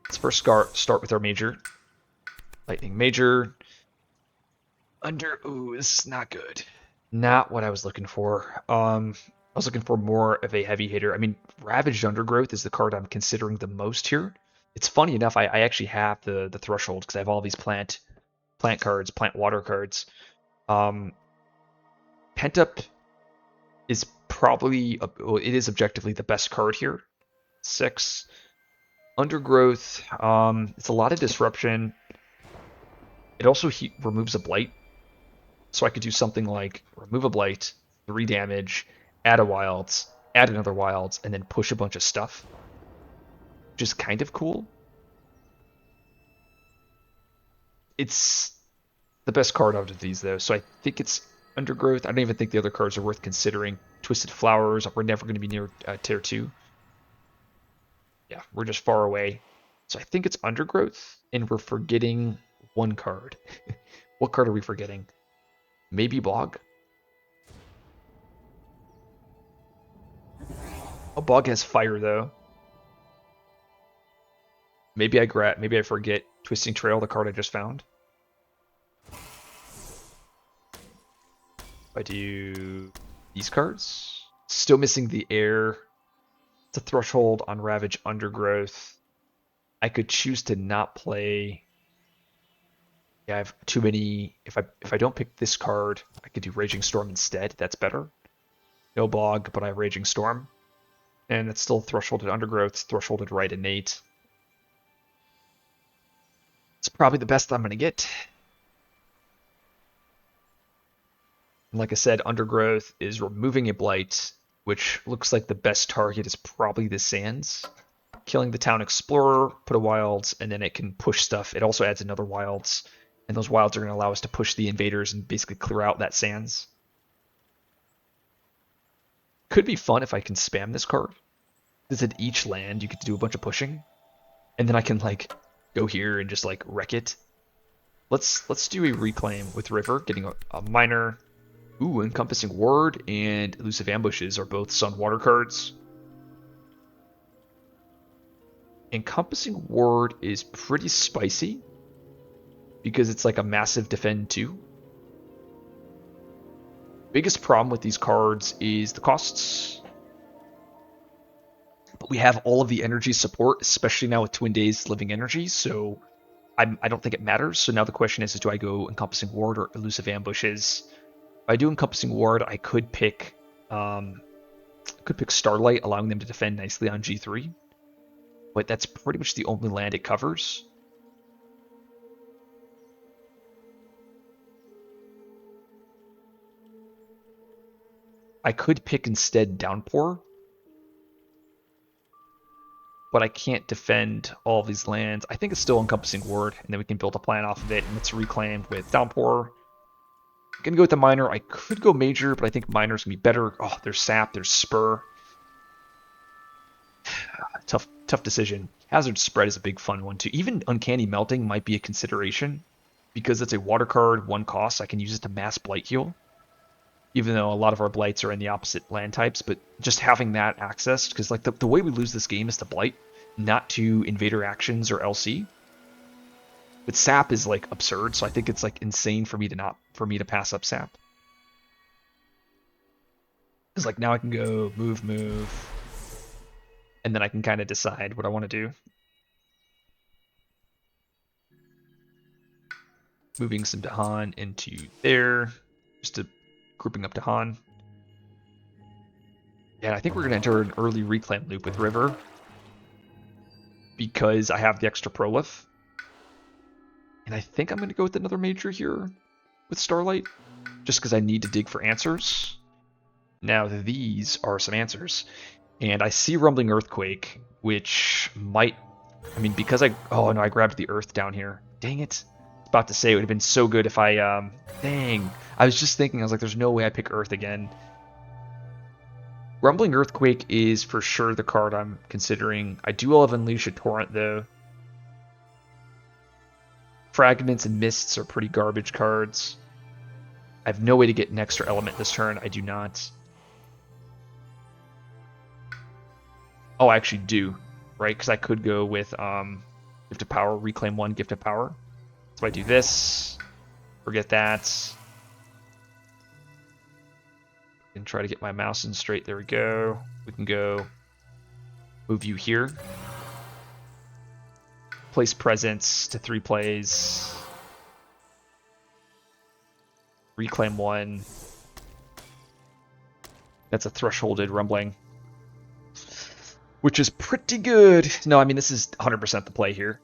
let's first start with our major. Lightning major. Ooh, this is not good. Not what I was looking for. I was looking for more of a heavy hitter. I mean, Ravaged Undergrowth is the card I'm considering the most here. It's funny enough, I actually have the threshold because I have all these plant cards, plant water cards. Pent Up is probably, well, it is objectively the best card here. 6. Undergrowth, it's a lot of disruption. It also removes a blight. So I could do something like remove a blight, 3 damage, add a wilds, add another wilds, and then push a bunch of stuff. Which is kind of cool. It's the best card out of these, though, so I think it's Undergrowth. I don't even think the other cards are worth considering. Twisted Flowers, we're never going to be near tier 2. Yeah, we're just far away. So I think it's Undergrowth, and we're forgetting one card. What card are we forgetting? Maybe Bog? Oh, Bog has fire, though. Maybe I forget Twisting Trail, the card I just found. If I do these cards, still missing the air. It's a threshold on Ravage Undergrowth. I could choose to not play. Yeah, I have too many. If I don't pick this card, I could do Raging Storm instead. That's better. No Bog, but I have Raging Storm. And it's still thresholded Undergrowth, it's thresholded right innate. It's probably the best I'm going to get. And like I said, Undergrowth is removing a blight, which looks like the best target is probably the Sands. Killing the Town Explorer, put a wilds, and then it can push stuff. It also adds another wilds, and those wilds are going to allow us to push the invaders and basically clear out that Sands. Could be fun if I can spam this card. Because at each land, you get to do a bunch of pushing. And then I can, like, go here and just, like, wreck it. Let's do a reclaim with River, getting a miner. Ooh, Encompassing Ward and Elusive Ambushes are both Sun Water cards. Encompassing Ward is pretty spicy because it's like a massive defend too. Biggest problem with these cards is the costs. But we have all of the energy support, especially now with Twin Days Living Energy, so I don't think it matters. So now the question is do I go Encompassing Ward or Elusive Ambushes? If I do Encompassing Ward, I could pick Starlight, allowing them to defend nicely on G3. But that's pretty much the only land it covers. I could pick instead Downpour, but I can't defend all of these lands. I think it's still Encompassing Ward, and then we can build a plan off of it, and it's reclaimed with Downpour. I'm gonna go with the Miner. I could go Major, but I think Miner's gonna be better. Oh, there's Sap, there's Spur. Tough decision. Hazard Spread is a big fun one too. Even Uncanny Melting might be a consideration because it's a water card, 1 cost. I can use it to mass Blight Heal, even though a lot of our Blights are in the opposite land types. But just having that access, because like the way we lose this game is to Blight, not to Invader Actions or LC. But Sap is like absurd, so I think it's like insane for me to pass up Sap. Because like now I can go move, and then I can kind of decide what I want to do. Moving some Dahan into there, just to grouping up Dahan. Yeah, I think we're gonna enter an early reclaim loop with River because I have the extra Prolif. And I think I'm gonna go with another major here with Starlight. just because I need to dig for answers. Now these are some answers. And I see Rumbling Earthquake, which might... I mean, because I... Oh, no, I grabbed the Earth down here. Dang it. I was about to say it would have been so good if I... Dang. I was just thinking, I was like, there's no way I pick Earth again. Rumbling Earthquake is for sure the card I'm considering. I do have Unleash a Torrent, though. Fragments and Mists are pretty garbage cards. I have no way to get an extra element this turn. I do not. Oh, I actually do, right? Because I could go with Gift of Power, Reclaim 1, Gift of Power. So I do this. Forget that. And try to get my mouse in straight. There we go. We can go move you here. Place presence to 3 plays. Reclaim 1. That's a thresholded Rumbling, which is pretty good. No, I mean, this is 100% the play here.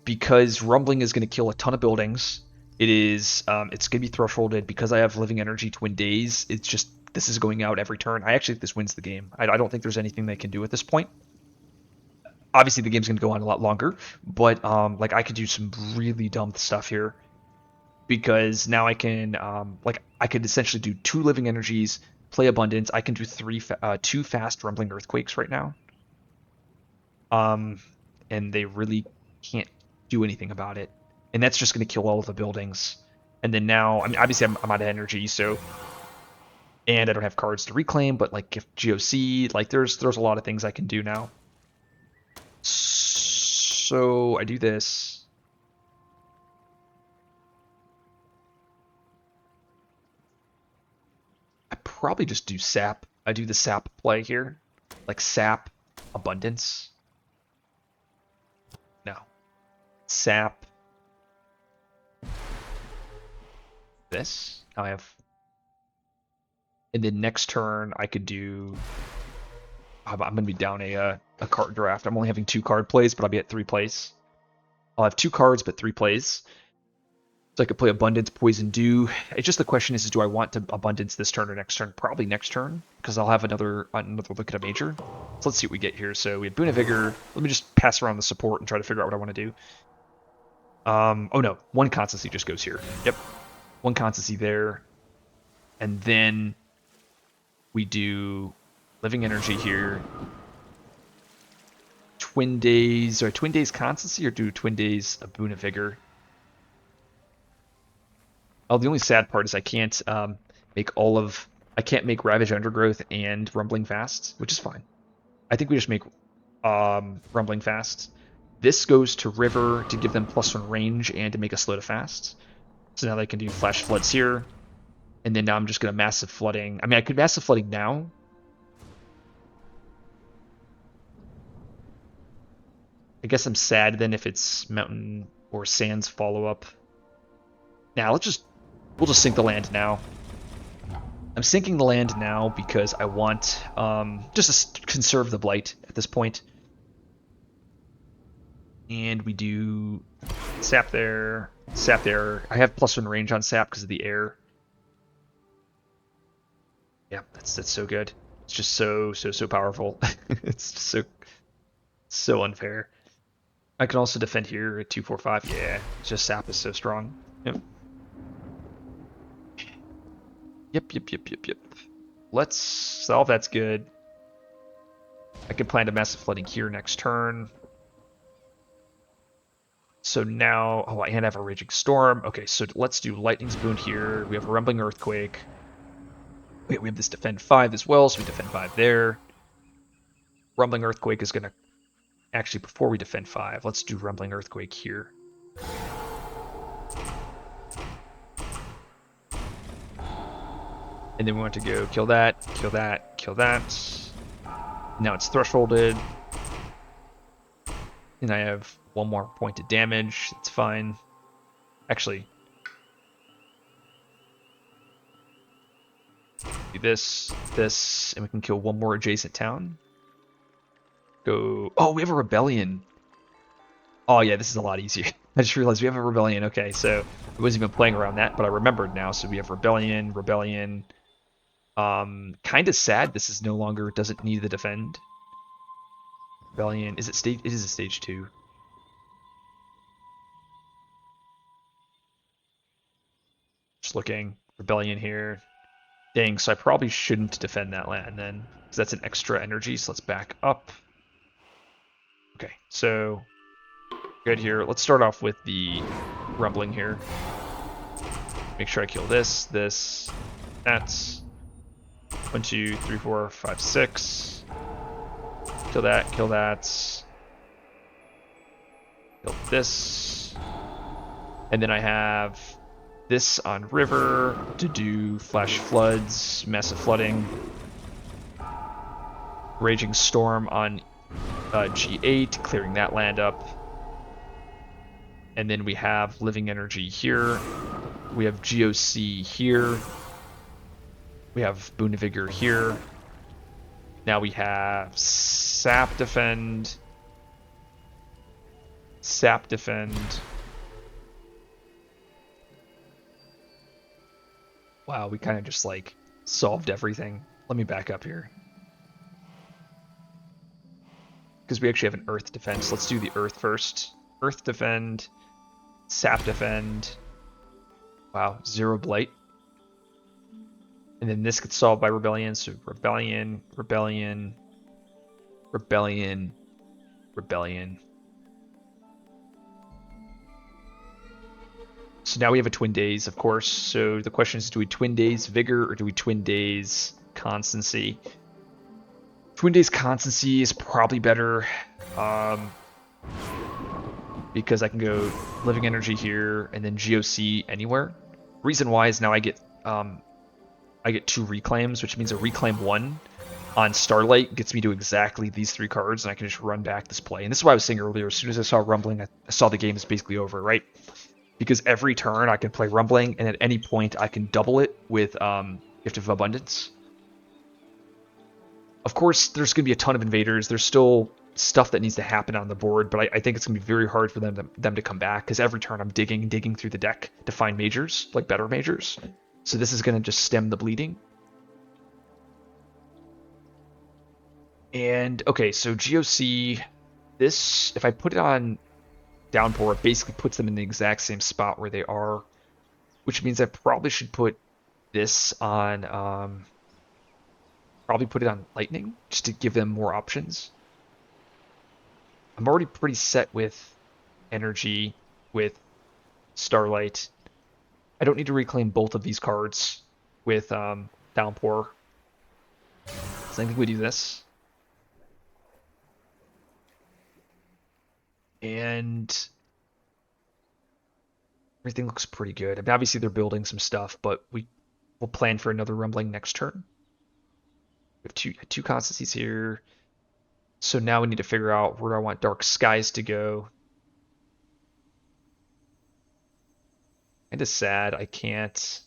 Because Rumbling is going to kill a ton of buildings. It's going to be thresholded. Because I have Living Energy to win days, it's just, this is going out every turn. I actually think this wins the game. I don't think there's anything they can do at this point. Obviously, the game's going to go on a lot longer, but like I could do some really dumb stuff here. Because now I can, I could essentially do 2 Living Energies, play Abundance. I can do 2 fast Rumbling Earthquakes right now. And they really can't do anything about it. And that's just going to kill all of the buildings. And then now, I mean, obviously I'm out of energy, so... And I don't have cards to reclaim, but like if GOC, like there's a lot of things I can do now. So I do this. I probably just do sap. I do the sap play here. Like sap, abundance. No. Sap. This. Now I have... And then next turn, I could do... I'm going to be down a card draft. I'm only having 2 card plays, but I'll be at 3 plays. I'll have 2 cards, but 3 plays. So I could play Abundance, Poison Dew. It's just the question is do I want to Abundance this turn or next turn? Probably next turn, because I'll have another look at a major. So let's see what we get here. So we have Boon of Vigor. Let me just pass around the support and try to figure out what I want to do. Oh no, 1 Constancy just goes here. Yep, 1 Constancy there. And then... we do Living Energy here. Twin Days, or Twin Days Constancy, or do Twin Days a Boon of Vigor? Oh, the only sad part is I can't make Ravage Undergrowth and Rumbling Fast, which is fine. I think we just make Rumbling Fast. This goes to River to give them +1 range and to make a slow to fast. So now they can do Flash Floods here. And then now I'm just going to Massive Flooding. I mean, I could Massive Flooding now. I guess I'm sad then if it's Mountain or Sands follow-up. Now, we'll just sink the land now. I'm sinking the land now because I want just to conserve the Blight at this point. And we do Sap there, Sap there. I have +1 range on Sap because of the air. Yeah, that's so good. It's just so powerful. It's just so unfair. I can also defend here at 2/4/5. Yeah, it's just Sap is so strong. Yep. Yep. Let's solve. That's good. I can plan to Massive Flooding here next turn. So now, oh, and I have a Raging Storm. Okay, so let's do Lightning's Boon here. We have a Rumbling Earthquake. Wait, we have this Defend 5 as well, so we Defend 5 there. Rumbling Earthquake is going to... Actually, before we Defend 5, let's do Rumbling Earthquake here. And then we want to go kill that, kill that, kill that. Now it's thresholded. And I have 1 more point of damage. That's fine. Actually... do this, and we can kill 1 more adjacent town. Go... Oh, we have a rebellion. Oh yeah, this is a lot easier. I just realized we have a rebellion. Okay, so I wasn't even playing around that, but I remembered now. So we have rebellion, rebellion. Kind of sad. This is no longer doesn't need the defend. Rebellion. Is it stage? It is a stage 2. Just looking. Rebellion here. Dang. So I probably shouldn't defend that land then, because that's an extra energy. So let's back up. Okay. So good here. Let's start off with the rumbling here. Make sure I kill this. That's 1, 2, 3, 4, 5, 6. Kill that. Kill that. Kill this. And then I have this on river to do flash floods, massive flooding. Raging storm on G8, clearing that land up. And then we have living energy here. We have GOC here. We have Boon of Vigor here. Now we have Sap Defend. Sap Defend. Wow, we kind of just like solved everything. Let me back up here. Because we actually have an Earth Defense. Let's do the Earth first. Earth Defend. Sap Defend. Wow, 0 Blight. And then this gets solved by Rebellion. So Rebellion, Rebellion, Rebellion, Rebellion. So now we have a Twin Days, of course. So the question is, do we Twin Days Vigor or do we Twin Days Constancy? Twin Days Constancy is probably better, because I can go Living Energy here and then GOC anywhere. Reason why is now I get 2 reclaims, which means a reclaim 1 on Starlight gets me to exactly these 3 cards, and I can just run back this play. And this is why I was saying earlier, as soon as I saw Rumbling, I saw the game is basically over, right? Because every turn I can play Rumbling, and at any point I can double it with Gift of Abundance. Of course, there's going to be a ton of invaders. There's still stuff that needs to happen on the board, but I think it's going to be very hard for them to come back, because every turn I'm digging through the deck to find majors, like better majors. So this is going to just stem the bleeding. And, okay, so GOC, this, if I put it on Downpour, it basically puts them in the exact same spot where they are, which means I probably should put this on, probably put it on Lightning, just to give them more options. I'm already pretty set with Energy, with Starlight. I don't need to reclaim both of these cards with Downpour. So I think we do this. And everything looks pretty good. I mean, obviously they're building some stuff, but we'll plan for another Rumbling next turn. We have two constancies here. So now we need to figure out where I want Dark Skies to go. Kinda sad I can't.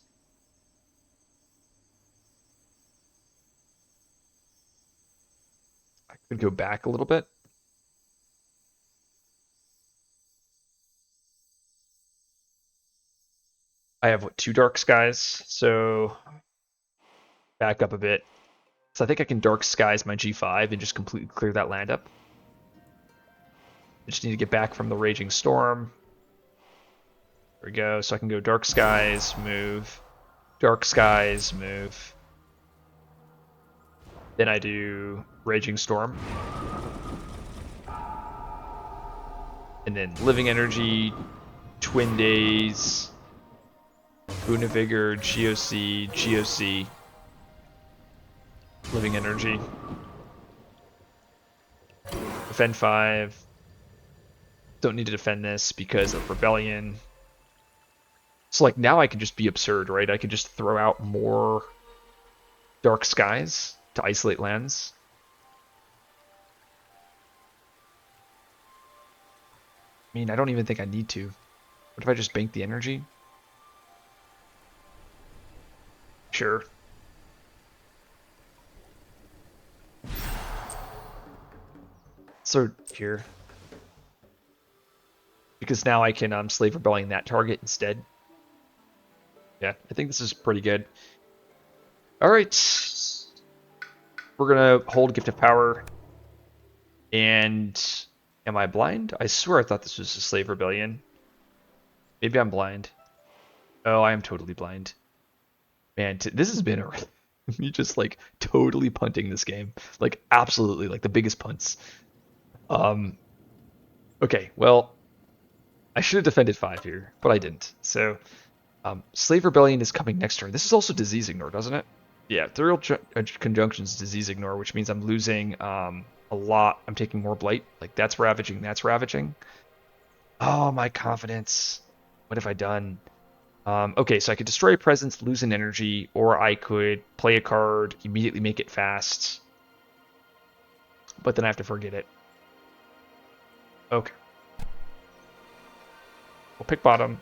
I could go back a little bit. I have, what, 2 Dark Skies? So back up a bit. So I think I can Dark Skies my G5 and just completely clear that land up. I just need to get back from the Raging Storm. There we go. So I can go Dark Skies, move. Dark Skies, move. Then I do Raging Storm. And then Living Energy, Twin Days, Boon of Vigor, GOC, GOC, Living Energy. Defend 5. Don't need to defend this because of Rebellion. So like now I can just be absurd, right? I can just throw out more Dark Skies to isolate lands. I mean, I don't even think I need to. What if I just bank the energy? Sure. So here. because now I can Slave Rebellion that target instead. Yeah, I think this is pretty good. All right, we're gonna hold Gift of Power. And am I blind? I swear I thought this was a Slave Rebellion. Maybe I'm blind. Oh, I am totally blind. Man, this has been a me just like totally punting this game. Like absolutely, like the biggest punts. Um, okay, well, I should have defended 5 here, but I didn't. So, Slave Rebellion is coming next turn. This is also Disease Ignore, doesn't it? Yeah, Ethereal Conjunction's Disease Ignore, which means I'm losing a lot. I'm taking more Blight. Like, that's Ravaging, that's Ravaging. Oh, my confidence. What have I done? Okay, so I could destroy a presence, lose an energy, or I could play a card, immediately make it fast. But then I have to forget it. Okay. We'll pick bottom.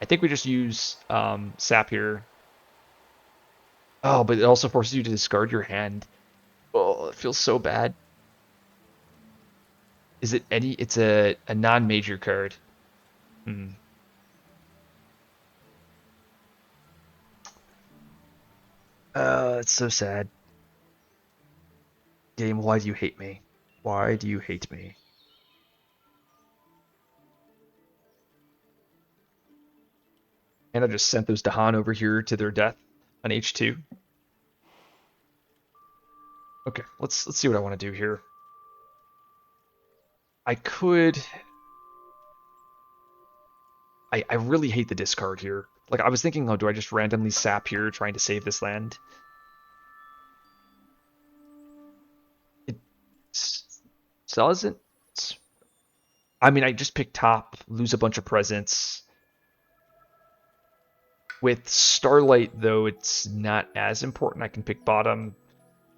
I think we just use sap here. Oh, but it also forces you to discard your hand. Oh, it feels so bad. Is it any? It's a non-major card. Hmm. It's so sad. Game, why do you hate me? Why do you hate me? And I just sent those Dahan over here to their death on H2. Okay, let's see what I want to do here. I could. I really hate the discard here. Like I was thinking, oh, do I just randomly sap here trying to save this land? It doesn't. I mean, I just pick top, lose a bunch of presents. With Starlight, though, it's not as important. I can pick bottom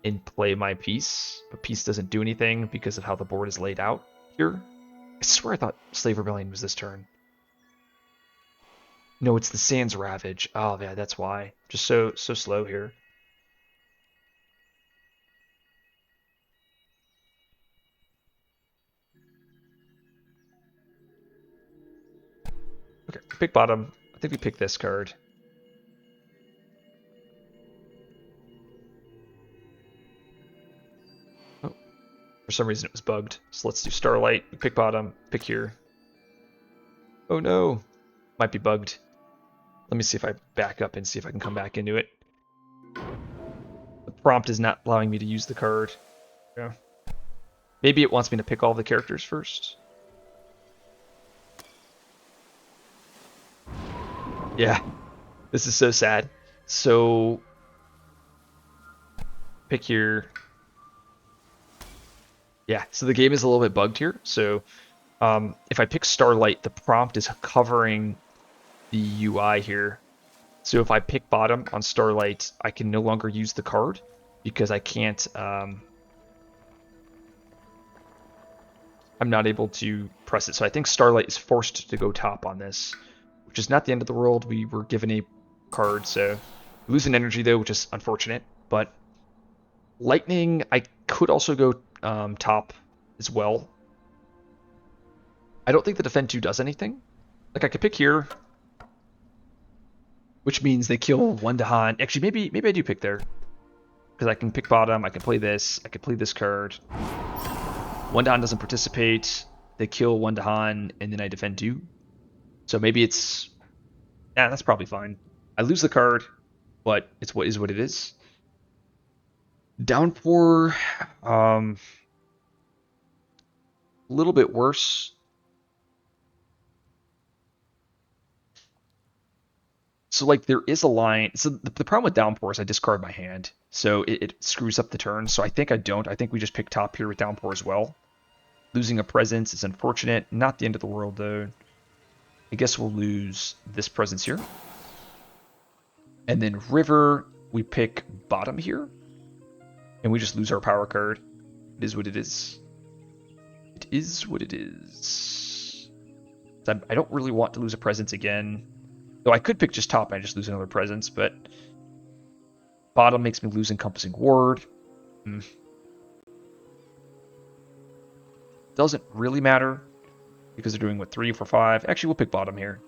and play my piece, but piece doesn't do anything because of how the board is laid out here. I swear I thought Slave Rebellion was this turn. No, it's the Sands Ravage. Oh, yeah, that's why. Just so slow here. Okay, pick bottom. I think we pick this card. Oh, for some reason it was bugged. So let's do Starlight. Pick bottom. Pick here. Oh no, might be bugged. Let me see if I back up and see if I can come back into it. The prompt is not allowing me to use the card. Yeah. Maybe it wants me to pick all the characters first. Yeah, this is so sad. So, pick here. Yeah, so the game is a little bit bugged here. So, if I pick Starlight, the prompt is covering the UI here. So if I pick bottom on Starlight, I can no longer use the card because I can't. I'm not able to press it. So I think Starlight is forced to go top on this, which is not the end of the world. We were given a card, so we lose an energy though, which is unfortunate. But Lightning, I could also go top as well. I don't think the Defend 2 does anything. Like I could pick here, which means they kill one Dahan. Actually, maybe I do pick there. Because I can pick bottom, I can play this, I can play this card. One Dahan doesn't participate, they kill one Dahan, and then I defend 2. So maybe it's... Yeah, that's probably fine. I lose the card, but it's what it is. Downpour, a little bit worse. So like there is a line. So the problem with Downpour is I discard my hand, so it screws up the turn. So I think I don't. I think we just pick top here with Downpour as well. Losing a presence is unfortunate. Not the end of the world though. I guess we'll lose this presence here. And then River, we pick bottom here. And we just lose our power card. It is what it is. It is what it is. I don't really want to lose a presence again. Though I could pick just top and I just lose another presence, but bottom makes me lose Encompassing Ward. Doesn't really matter. because they're doing, what, 3 for 5? Actually, we'll pick bottom here.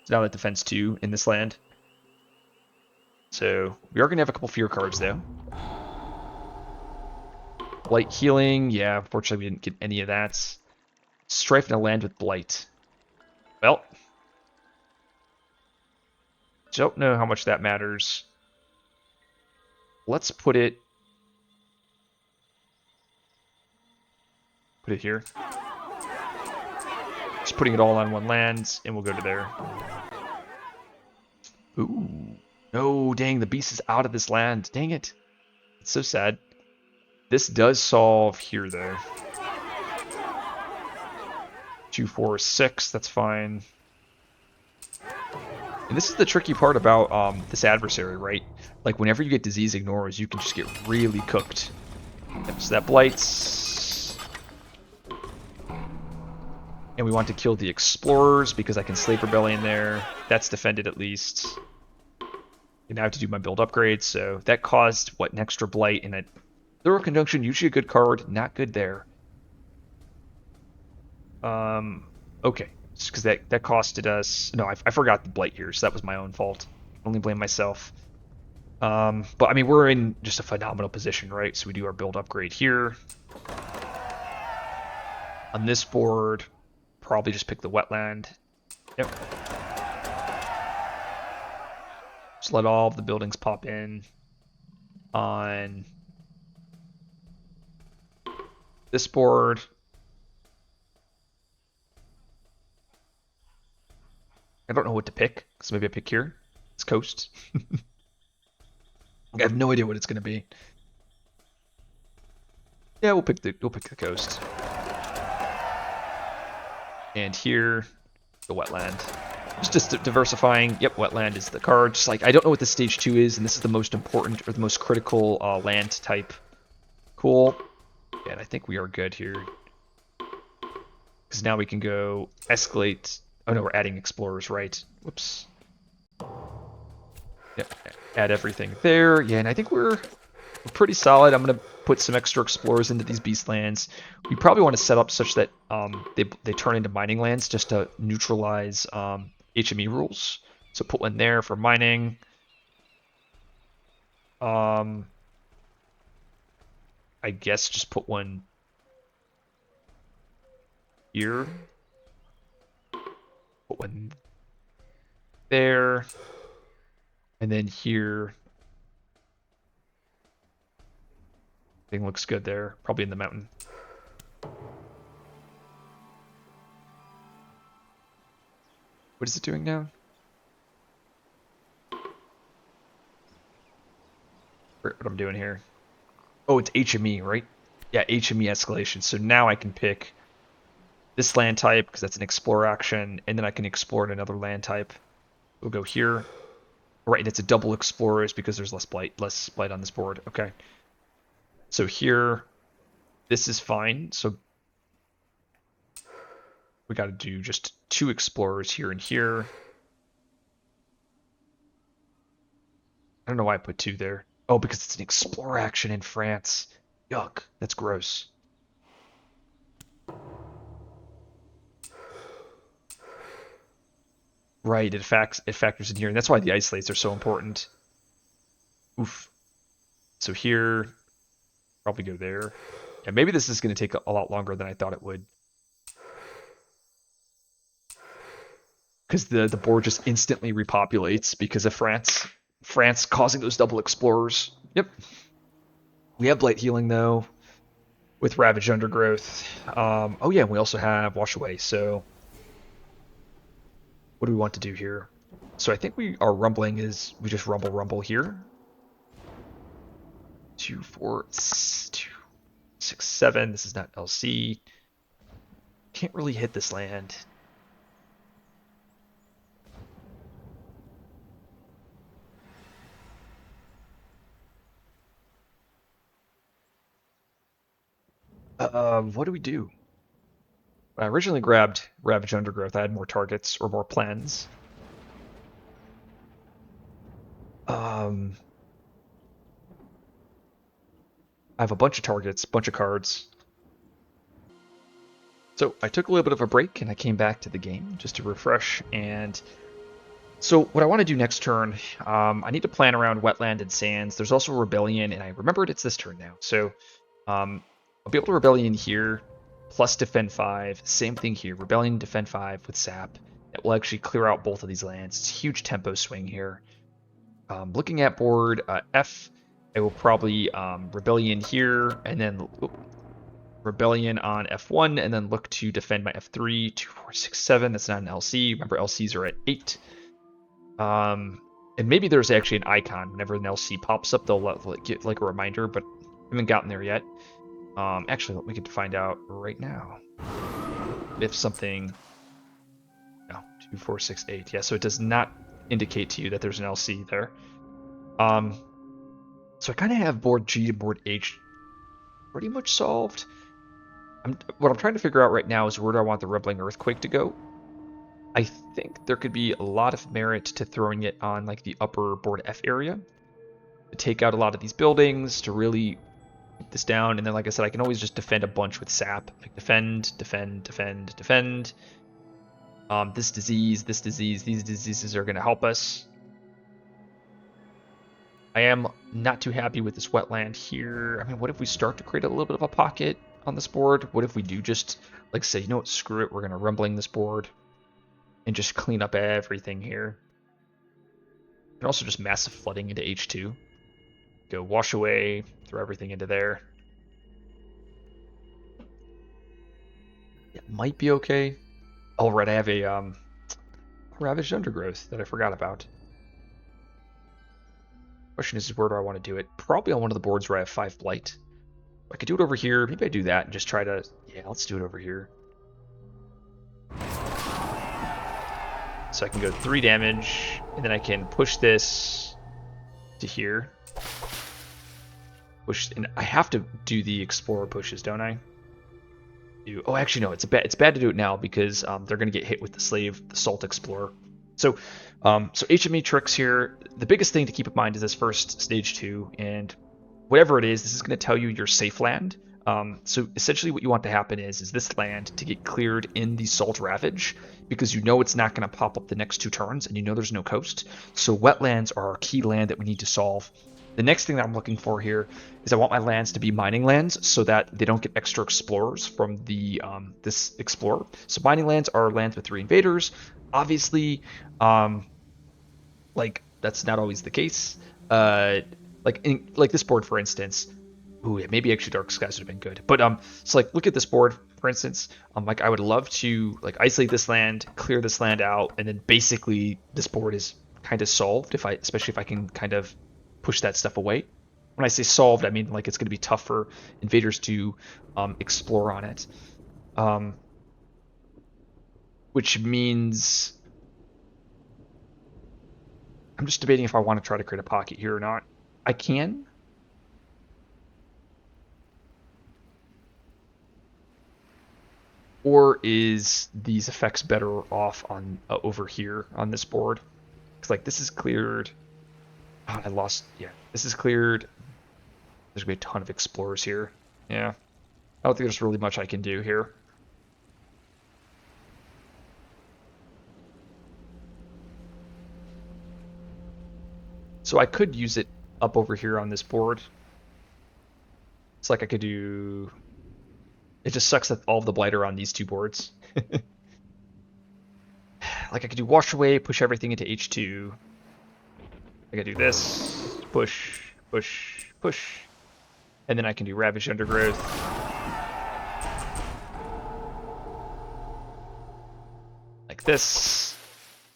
So now that defense 2 in this land. So we are going to have a couple fear cards, though. Blight healing. Yeah, unfortunately we didn't get any of that. Strife in a land with blight. Well, don't know how much that matters. Let's put it here. Just putting it all on one land, and we'll go to there. Ooh. No, dang, the beast is out of this land. Dang it. It's so sad. This does solve here, though. 2, 4, 6, that's fine. And this is the tricky part about this adversary, right? Like, whenever you get disease ignores, you can just get really cooked. Yep, so that blights. And we want to kill the explorers because I can Slave Rebellion there. That's defended at least. And now I have to do my build upgrades, so that caused, what, an extra blight and a Thorough Conjunction, usually a good card, not good there. Okay, just because that costed us. No, I forgot the blight here, so that was my own fault. Only blame myself. But I mean, we're in just a phenomenal position, right? So we do our build upgrade here. On this board, probably just pick the wetland. Yep. Just let all of the buildings pop in on this board. I don't know what to pick, so maybe I pick here. It's coast. I have no idea what it's going to be. Yeah, we'll pick the coast. And here, the wetland. Just diversifying. Yep, wetland is the card. Just like, I don't know what the stage 2 is, and this is the most important or the most critical land type. Cool. Yeah, and I think we are good here. Because now we can go escalate. Oh no, we're adding explorers, right? Whoops. Yep, add everything there. Yeah, and I think we're pretty solid. I'm going to put some extra explorers into these beast lands. We probably want to set up such that they turn into mining lands just to neutralize HME rules. So put one there for mining. I guess just put one here. Put one there. And then here. Thing looks good there. Probably in the mountain. What is it doing now? What I'm doing here. Oh, it's HME, right? Yeah, HME escalation. So now I can pick this land type because that's an explore action, and then I can explore another land type. We'll go here. Right, and it's a double explorers because there's less blight on this board. Okay. So here, this is fine. So we got to do just 2 explorers here and here. I don't know why I put 2 there. Oh, because it's an explore action in France. Yuck, that's gross. Right, it factors in here, and that's why the isolates are so important. Oof. So here, probably go there. Yeah, maybe this is going to take a lot longer than I thought it would. Because the board just instantly repopulates because of France. France causing those double explorers. Yep. We have blight healing, though, with Ravaged Undergrowth. Oh, yeah, and we also have Wash Away, so what do we want to do here? So I think our rumbling is we just rumble here. 2, 4, 2, 6, 7. This is not LC. Can't really hit this land. What do we do? When I originally grabbed Ravaged Undergrowth, I had more targets or more plans. I have a bunch of targets, bunch of cards. So I took a little bit of a break and I came back to the game just to refresh. And so what I want to do next turn, I need to plan around wetland and sands. There's also rebellion, and I remembered it's this turn now. So I'll be able to rebellion here, plus defend 5. Same thing here, rebellion, defend 5 with sap. That will actually clear out both of these lands. It's a huge tempo swing here. Looking at board F, I will probably rebellion here, and then rebellion on F1, and then look to defend my F3, 2, 4, 6, 7. That's not an LC. Remember, LCs are at 8. And maybe there's actually an icon. Whenever an LC pops up, they'll get like a reminder, but I haven't gotten there yet. Actually, we could find out right now if something. No, 2, 4, 6, 8. Yeah, so it does not indicate to you that there's an LC there. So I kind of have board G and board H pretty much solved. What I'm trying to figure out right now is where do I want the Rumbling Earthquake to go. I think there could be a lot of merit to throwing it on like the upper board F area to take out a lot of these buildings, to really keep this down. And then, like I said, I can always just defend a bunch with sap, like defend. This disease, these diseases are going to help us. I am not too happy with this wetland here. I mean, what if we start to create a little bit of a pocket on this board? What if we do just like say, you know what, screw it, we're going to rumbling this board and just clean up everything here. And also just massive flooding into H2. Go wash away, throw everything into there. It might be okay. Oh, right, I have a Ravaged Undergrowth that I forgot about. Question is, where do I want to do it? Probably on one of the boards where I have 5 Blight. I could do it over here. Maybe I do that and just try to... Yeah, let's do it over here. So I can go 3 damage, and then I can push this to here. Push, and I have to do the Explorer pushes, don't I? Oh, actually, no. It's bad to do it now because they're going to get hit with the Salt Explorer. So HME tricks here. The biggest thing to keep in mind is this first stage 2, and whatever it is, this is going to tell you your safe land. So essentially what you want to happen is this land to get cleared in the Salt Ravage, because you know it's not going to pop up the next 2 turns, and you know there's no coast. So wetlands are our key land that we need to solve. The next thing that I'm looking for here is I want my lands to be mining lands so that they don't get extra explorers from the this explorer. So mining lands are lands with 3 invaders. Obviously, like that's not always the case. Like this board, for instance. Ooh, yeah, maybe actually Dark Skies would have been good. But so like look at this board, for instance. Like I would love to like isolate this land, clear this land out, and then basically this board is kind of solved especially if I can kind of push that stuff away. When I say solved, I mean like it's going to be tough for invaders to explore on it. Which means I'm just debating if I want to try to create a pocket here or not. I can. Or is these effects better off on over here on this board? Because like this is cleared. Oh, I lost. Yeah, this is cleared. There's gonna be a ton of explorers here. Yeah, I don't think there's really much I can do here. So I could use it up over here on this board. It's like I could do... It just sucks that all of the blight are on these 2 boards. Like I could do wash away, push everything into H2. I could do this, push, push, push. And then I can do Ravaged Undergrowth. Like this.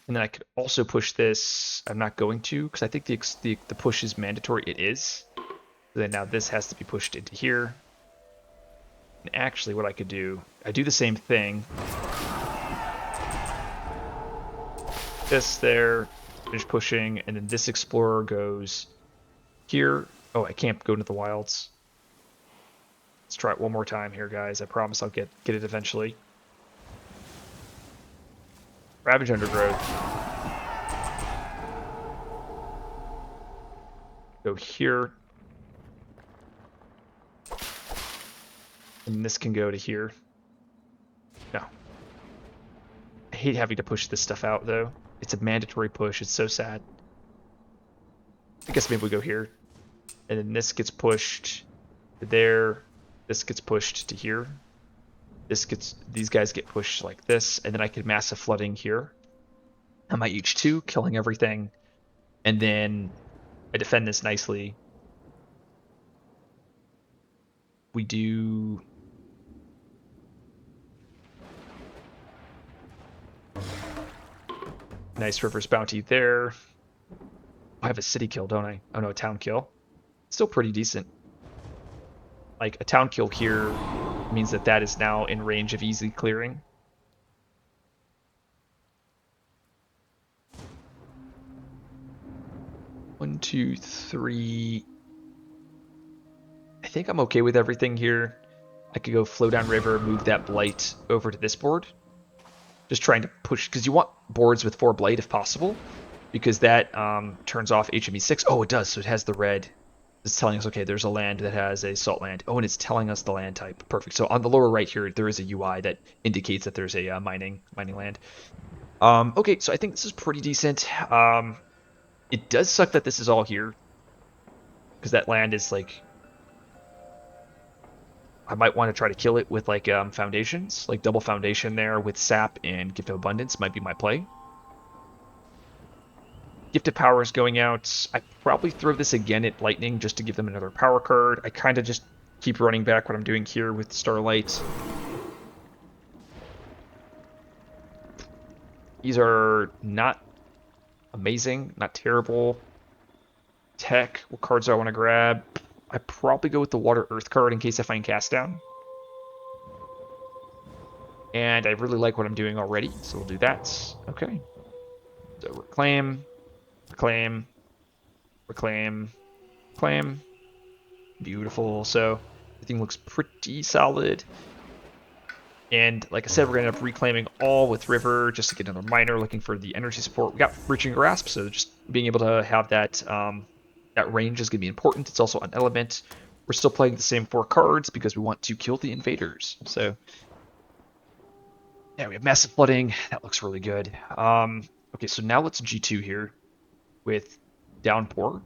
And then I could also push this. I'm not going to, because I think the push is mandatory. It is. So then now this has to be pushed into here. And actually what I could do, I do the same thing. This there, finish pushing, and then this explorer goes here. Oh, I can't go into the wilds. Let's try it one more time here, guys. I promise I'll get it eventually. Ravage Undergrowth. Go here. And this can go to here. No. I hate having to push this stuff out, though. It's a mandatory push. It's so sad. I guess maybe we go here. And then this gets pushed to there. This gets pushed to here. These guys get pushed like this. And then I could massive flooding here. On my H2, killing everything. And then I defend this nicely. We do... Nice reverse bounty there. I have a city kill, don't I? Oh no, a town kill. Still pretty decent. Like, a town kill here means that that is now in range of easy clearing. One, two, three. I think I'm okay with everything here. I could go flow down river, move that blight over to this board. Just trying to push, because you want boards with 4 blight if possible, because that turns off HME 6. Oh, it does, so it has the red. It's telling us, okay, there's a land that has a salt land. Oh, and it's telling us the land type. Perfect. So on the lower right here, there is a UI that indicates that there's a mining land. Okay, so I think this is pretty decent. It does suck that this is all here, because that land is like... I might want to try to kill it with like foundations, like double foundation there with sap and gift of abundance might be my play. Gift of power is going out. I probably throw this again at lightning just to give them another power card. I kind of just keep running back what I'm doing here with starlight. These are not amazing, not terrible. Tech, what cards do I want to grab? I probably go with the Water Earth card in case I find Cast Down. And I really like what I'm doing already, so we'll do that. Okay. So reclaim, reclaim, reclaim, reclaim. Beautiful. So everything looks pretty solid. And like I said, we're going to end up reclaiming all with River just to get another miner, looking for the energy support. We got Reaching Grasp, so just being able to have that... that range is going to be important. It's also an element. We're still playing the same 4 cards because we want to kill the invaders. So, yeah, we have massive flooding. That looks really good. Okay, so now let's G2 here with downpour.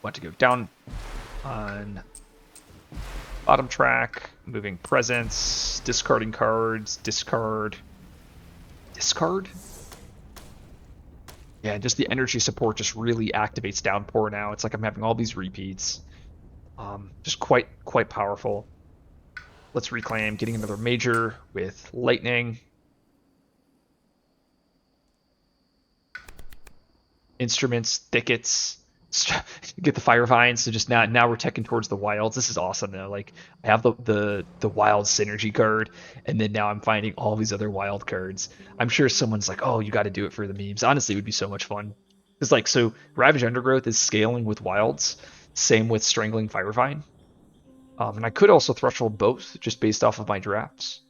Want to go down on bottom track, moving presence, discarding cards, discard. Yeah, just the energy support just really activates downpour now. It's like I'm having all these repeats. Just quite powerful. Let's reclaim, getting another major with lightning. Instruments, thickets, get the fire vines. So just now we're teching towards the wilds. This is awesome though. Like I have the wild synergy card, and then now I'm finding all these other wild cards. I'm sure someone's like, oh, you got to do it for the memes. Honestly, it would be so much fun. It's like, so Ravage Undergrowth is scaling with wilds. Same with Strangling Firevine. And I could also threshold both just based off of my drafts.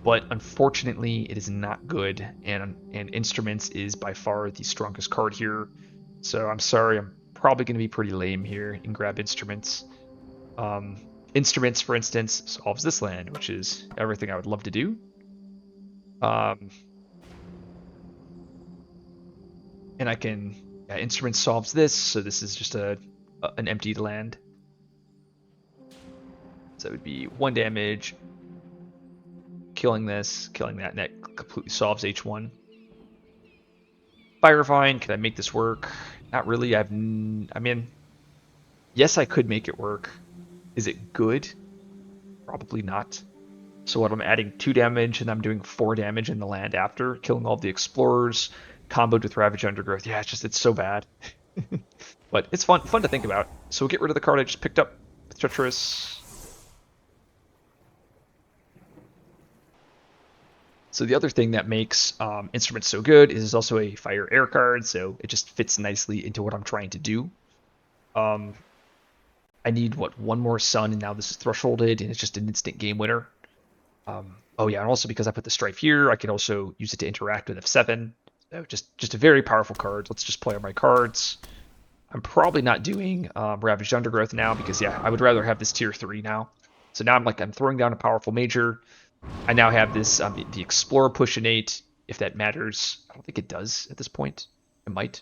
But unfortunately, it is not good, and Instruments is by far the strongest card here. So I'm sorry, I'm probably going to be pretty lame here and grab Instruments. Instruments, for instance, solves this land, which is everything I would love to do. And I can... Yeah, Instruments solves this, so this is just an emptied land. So it would be 1 damage, killing this, killing that, and that completely solves H1. Firevine, can I make this work? Not really. I mean, yes, I could make it work. Is it good? Probably not. So what, I'm adding 2 damage, and I'm doing 4 damage in the land after, killing all the explorers, comboed with Ravage Undergrowth. Yeah, it's so bad. But it's fun to think about. So we'll get rid of the card I just picked up with Treacherous. So the other thing that makes Instruments so good is it's also a fire air card, so it just fits nicely into what I'm trying to do. I need, what, 1 more sun, and now this is thresholded, and it's just an instant game winner. Oh yeah, and also because I put the Strife here, I can also use it to interact with F7. So just a very powerful card. Let's just play on my cards. I'm probably not doing Ravaged Undergrowth now because, yeah, I would rather have this tier 3 now. So now I'm throwing down a powerful major. I now have this, the Explorer push innate, if that matters. I don't think it does at this point. It might.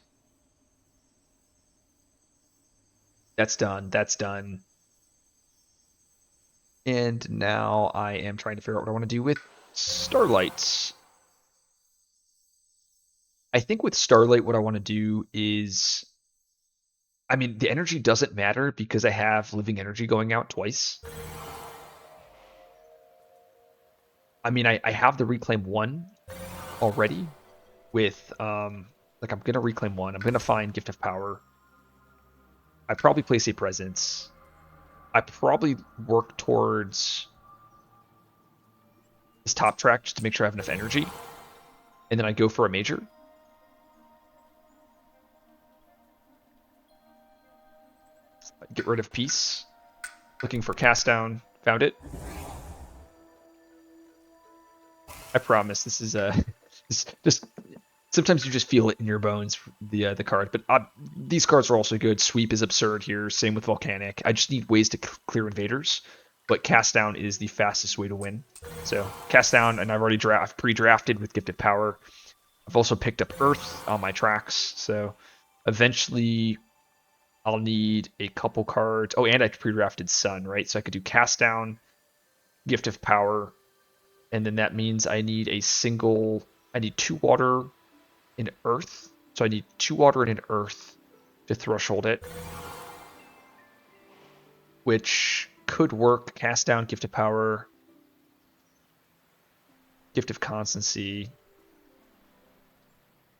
That's done. That's done. And now I am trying to figure out what I want to do with Starlight. I think with Starlight, what I want to do is, I mean, the energy doesn't matter because I have living energy going out twice. I mean, I have the Reclaim 1 already with, like, I'm going to Reclaim 1. I'm going to find Gift of Power. I probably place a Presence. I probably work towards this top track just to make sure I have enough energy. And then I go for a major. Get rid of Peace. Looking for Cast Down. Found it. I promise this is just sometimes you just feel it in your bones, the card. But these cards are also good. Sweep is absurd here. Same with Volcanic. I just need ways to clear invaders. But Cast Down is the fastest way to win. So Cast Down, and I've already pre-drafted with Gifted Power. I've also picked up Earth on my tracks. So eventually I'll need a couple cards. Oh, and I pre-drafted Sun, right? So I could do Cast Down, Gift of Power, and then that means I need I need 2 water in Earth. So I need 2 water and an Earth to threshold it, which could work. Cast Down, Gift of Power, Gift of Constancy.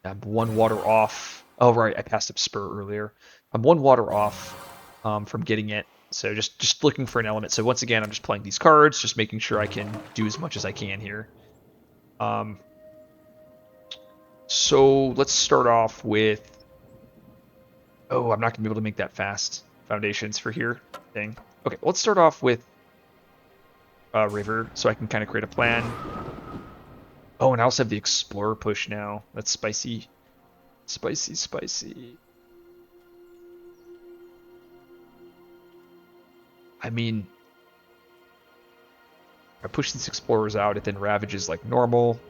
I'm 1 water off. Oh, right, I passed up Spur earlier. I'm 1 water off from getting it. So just looking for an element. So once again, I'm just playing these cards, just making sure I can do as much as I can here. So let's start off with... Oh, I'm not going to be able to make that fast. Foundations for here. Dang. Okay, let's start off with River, so I can kind of create a plan. Oh, and I also have the Explorer push now. That's spicy. Spicy, spicy. I mean, I push these Explorers out, it then ravages like normal.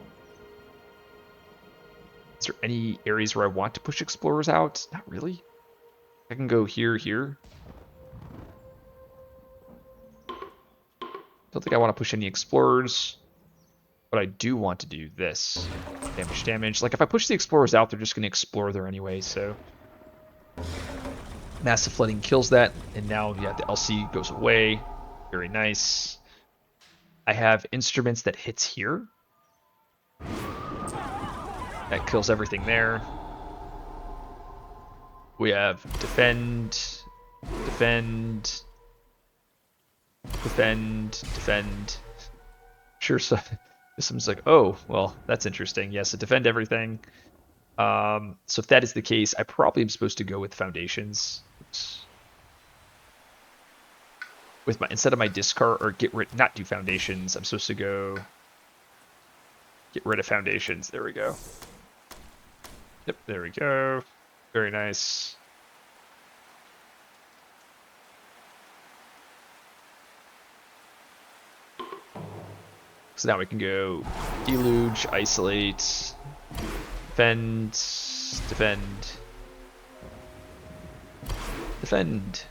Is there any areas where I want to push Explorers out? Not really. I can go here, here. Don't think I want to push any Explorers. But I do want to do this. Damage, damage. Like, if I push the Explorers out, they're just going to explore there anyway, so... Massive Flooding kills that, and now, yeah, the LC goes away. Very nice. I have Instruments that hits here. That kills everything there. We have Defend, Defend, Defend, Defend. Sure, so someone's like, oh, well, that's interesting. Yes, so defend everything. So if that is the case, I probably am supposed to go with Foundations. Oops. With my, instead of my discard, or not do Foundations, I'm supposed to go get rid of Foundations. There we go. Yep, there we go. Very nice. So now we can go Deluge, Isolate, Defend, Defend, Defend,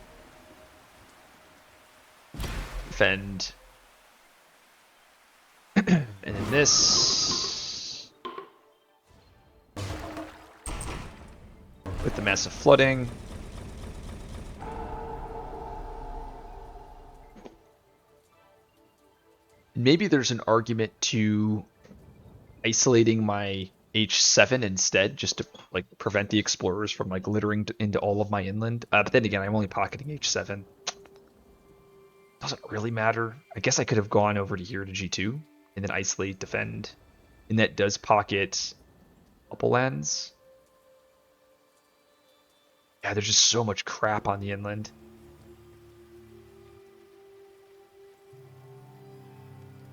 Defend, and then this with the Massive Flooding. Maybe there's an argument to isolating my H7 instead, just to like prevent the Explorers from like littering into all of my inland. But then again, I'm only pocketing H7. Doesn't really matter. I guess I could have gone over to here to G2 and then isolate, defend, and that does pocket a couple lands. Yeah, there's just so much crap on the inland.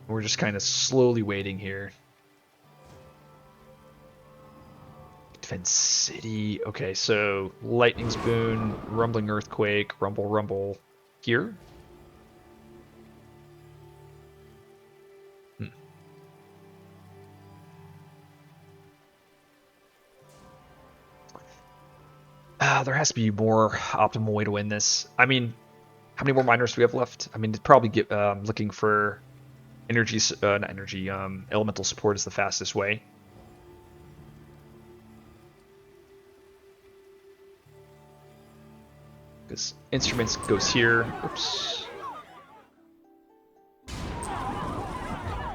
We're just kind of slowly waiting here. defend city. Okay, so lightning's boon, rumbling earthquake, rumble rumble here. There has to be a more optimal way to win this. I mean, how many more miners do we have left? I mean, probably get looking for energy, not energy, elemental support is the fastest way. Because instruments goes here. Oops.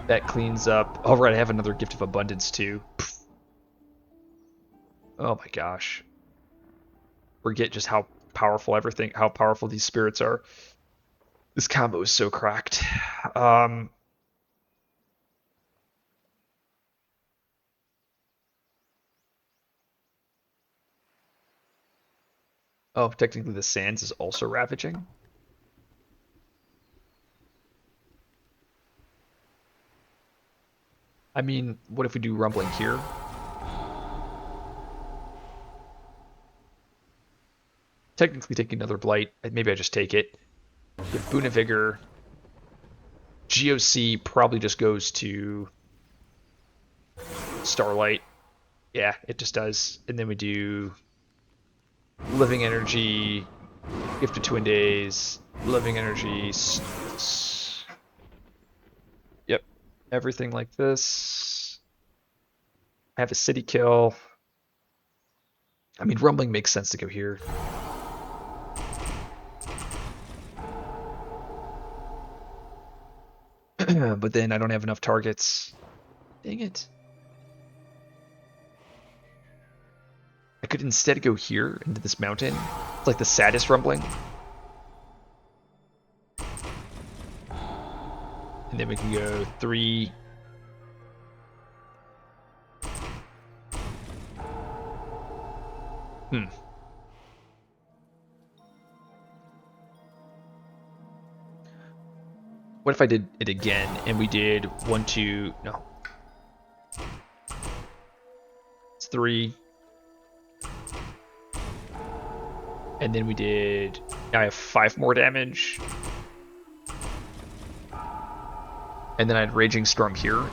That cleans up. All right, I have another gift of abundance too. Oh my gosh. Forget just how powerful everything, how powerful these spirits are. This combo is so cracked. Oh, technically the sands is also ravaging. I mean, what if we do rumbling here? Technically taking another blight. Maybe I just take it. With Boon of Vigor, GOC probably just goes to Starlight. Yeah, it just does. And then we do Living Energy, Gift of Twin Days, Living Energy. Yep, everything like this. I have a city kill. I mean, Rumbling makes sense to go here. But then I don't have enough targets. Dang it. I could instead go here into this mountain. It's like the saddest rumbling. And then we can go 3. What if I did it again and we did 1, 2, no. It's 3. And then we did, now I have 5 more damage. And then I had Raging Storm here.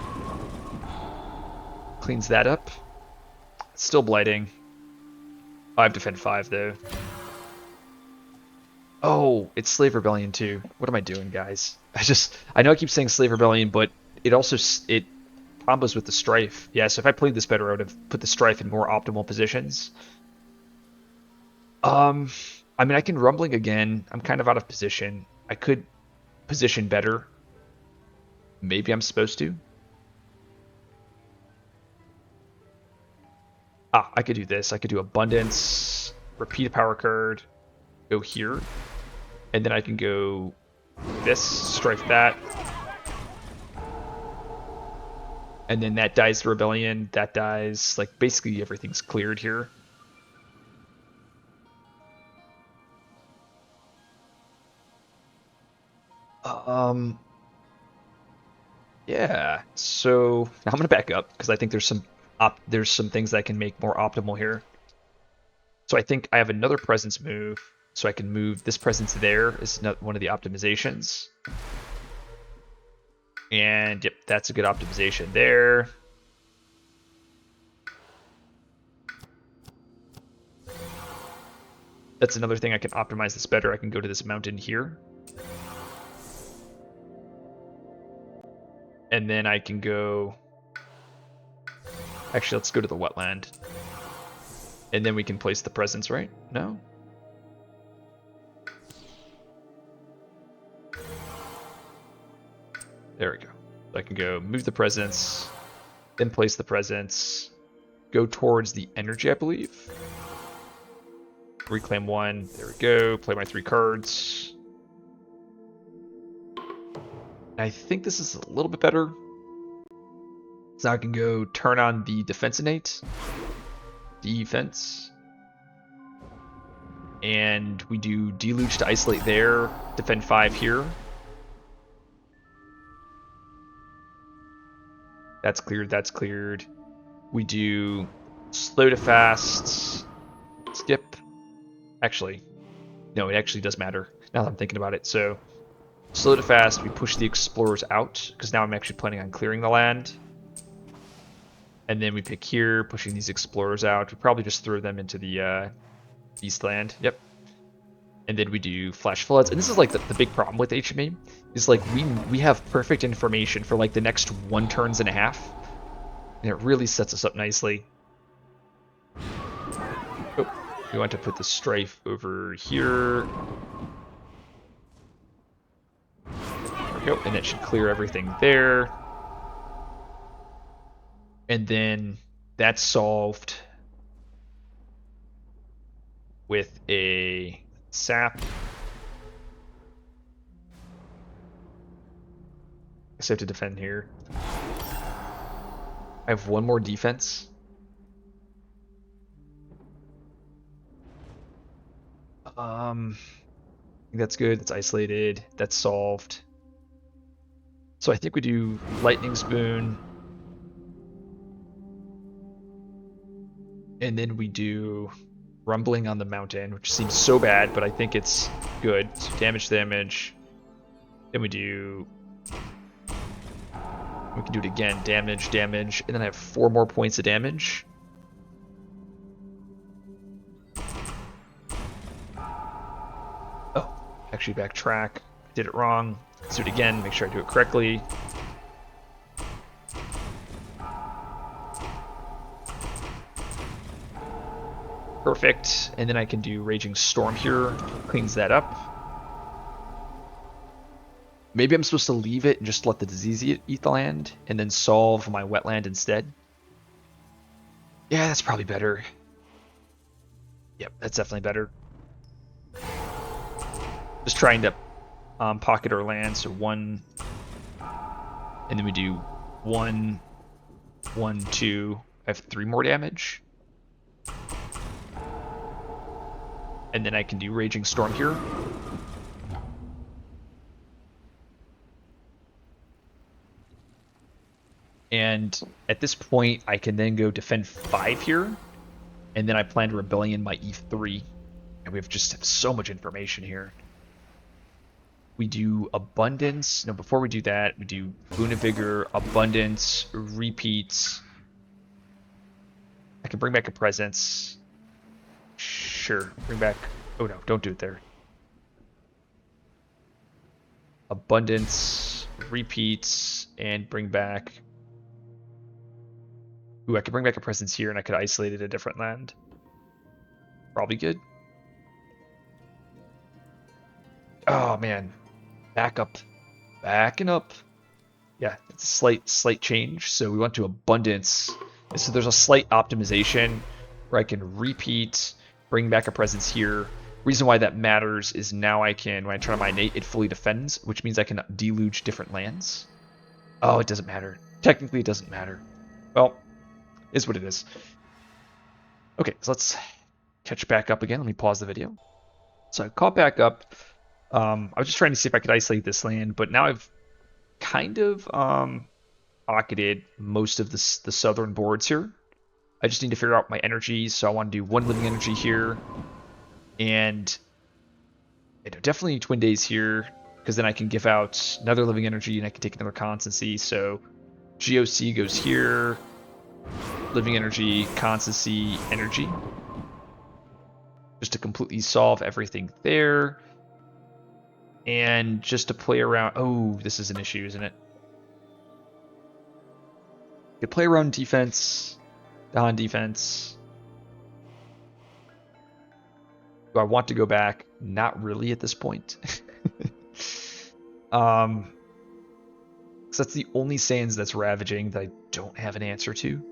Cleans that up. Still blighting. I have Defend 5 though. Oh, it's Slave Rebellion too. What am I doing, guys? I know I keep saying Slave Rebellion, but it also, it combos with the Strife. Yeah, so if I played this better, I would have put the Strife in more optimal positions. I mean, I can Rumbling again. I'm kind of out of position. I could position better. Maybe I'm supposed to. I could do this. I could do Abundance, repeat a power card, go here, and then I can go this, Strife that. And then that dies the Rebellion, that dies. Like, basically everything's cleared here. Yeah, so now I'm gonna back up because I think there's some things that I can make more optimal here. So I think I have another presence move, so I can move this presence there is one of the optimizations. And yep, that's a good optimization there. That's another thing I can optimize this better. I can go to this mountain here. And then I can go... Actually, let's go to the wetland. And then we can place the presence, right? No? There we go. So I can go move the presence, then place the presence, go towards the energy, I believe. Reclaim 1. There we go. Play my 3 cards. I think this is a little bit better. So I can go turn on the defense innate. Defense. And we do Deluge to isolate there. Defend 5 here. That's cleared, that's cleared. We do slow to fast, skip. Actually, no, it actually does matter now that I'm thinking about it. So slow to fast, we push the explorers out, because now I'm actually planning on clearing the land. And then we pick here, pushing these explorers out. We probably just throw them into the east land. Yep. And then we do flash floods. And this is like the big problem with HME, is like we have perfect information for like the next 1 turns and a half. And it really sets us up nicely. Oh, we want to put the strife over here. There we go. And that should clear everything there. And then that's solved with a sap. I guess I have to defend here. I have 1 more defense. I think that's good. It's isolated. That's solved. So I think we do Lightning's Boon. And then we do Rumbling on the Mountain, which seems so bad, but I think it's good. So damage. Then we do... We can do it again. Damage, and then I have 4 more points of damage. Oh, actually backtrack. Did it wrong. Let's do it again. Make sure I do it correctly. Perfect. And then I can do Raging Storm here. Cleans that up. Maybe I'm supposed to leave it and just let the disease eat the land and then solve my wetland instead. Yeah, that's probably better. Yep, that's definitely better. Just trying to pocket our land. So 1, and then we do 1, 1, 2. I have 3 more damage. And then I can do Raging Storm here. And at this point, I can then go defend 5 here. And then I plan to Rebellion my E3. And we just have so much information here. We do Abundance. No, before we do that, we do Boon of Vigor, Abundance, Repeats. I can bring back a Presence. Sure, bring back... Oh no, don't do it there. Abundance, Repeats, and bring back... Ooh, I could bring back a Presence here and I could isolate it a different land. Probably good. Oh man, back up, backing up. Yeah, it's a slight change. So we went to Abundance. So there's a slight optimization where I can repeat, bring back a Presence here. Reason why that matters is now I can, when I turn on my innate, it fully defends, which means I can deluge different lands. Oh, it doesn't matter. Technically, it doesn't matter. Well, is what it is. Okay, so let's catch back up again. Let me pause the video. So I caught back up. I was just trying to see if I could isolate this land, but now I've kind of pocketed most of the southern boards here. I just need to figure out my energies, so I want to do 1 living energy here, and definitely Twin Days here, because then I can give out another living energy and I can take another constancy. So GOC goes here, living energy, constancy, energy, just to completely solve everything there. And just to play around... Oh, this is an issue, isn't it? You play around defense, on defense. Do I want to go back? Not really at this point. Because that's the only Sands that's ravaging that I don't have an answer to.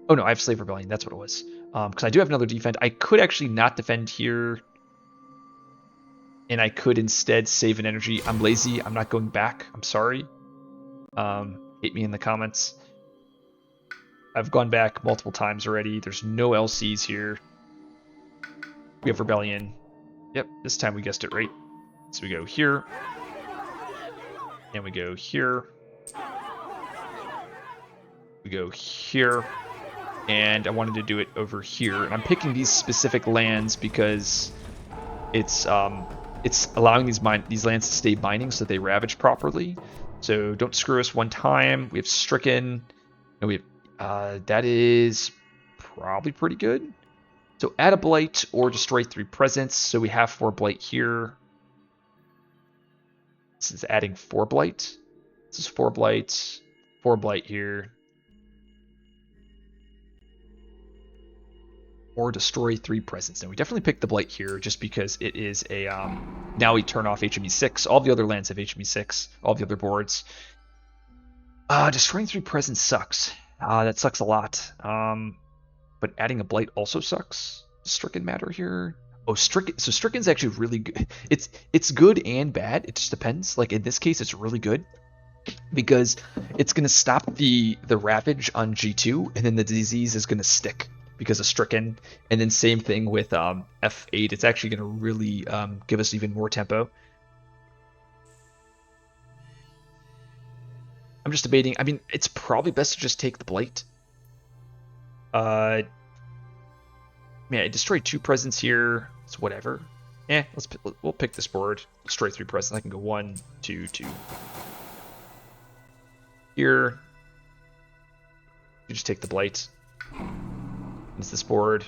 Oh no, I have Slave Rebellion. That's what it was. Because I do have another defend. I could actually not defend here. And I could instead save an energy. I'm lazy. I'm not going back. I'm sorry. Hate me in the comments. I've gone back multiple times already. There's no LCs here. We have Rebellion. Yep, this time we guessed it right. So we go here. And we go here. We go here. and I wanted to do it over here. And I'm picking these specific lands because it's allowing these lands to stay mining so that they ravage properly. So don't screw us one time. We have Stricken, and we have that is probably pretty good. So add a blight or destroy 3 presence. So we have 4 blight here. This is adding 4 blight. This is 4 blight, 4 blight here. Or destroy 3 presence. Now we definitely picked the blight here just because it is a now we turn off HME 6. All the other lands have HME 6. All the other boards. Destroying 3 presence sucks. That sucks a lot. But adding a blight also sucks. Does Stricken matter here? Oh, Stricken. So Stricken's actually really good. It's good and bad. It just depends. Like in this case, it's really good because it's gonna stop the ravage on G2, and then the disease is gonna stick because of Stricken. And then same thing with F8. It's actually gonna really give us even more tempo. I'm just debating. I mean, it's probably best to just take the blight. Yeah, I destroyed 2 presence here. It's whatever. We'll pick this board. Destroy 3 presence. I can go 1, 2, 2. Here. You just take the blight. It's this board.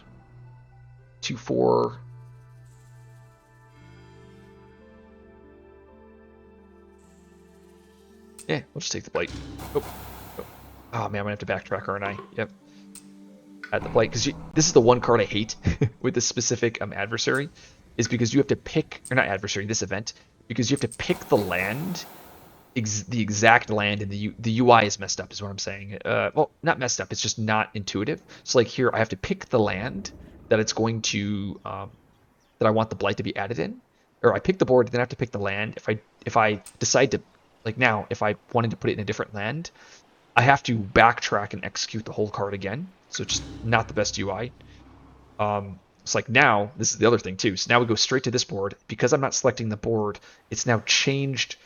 2, 4. Yeah, we'll just take the blight. Oh man, I'm gonna have to backtrack, aren't I? Yep. At the blight, because this is the one card I hate with this specific adversary, is because you have to pick, or not adversary, this event, because you have to pick the land, the exact land, and the UI is messed up, is what I'm saying. Well, not messed up, it's just not intuitive. So like here, I have to pick the land that it's going to, that I want the blight to be added in, or I pick the board, then I have to pick the land. If I decide to, like now, if I wanted to put it in a different land, I have to backtrack and execute the whole card again. So it's just not the best UI. It's like now, this is the other thing too. So now we go straight to this board. Because I'm not selecting the board, it's now changed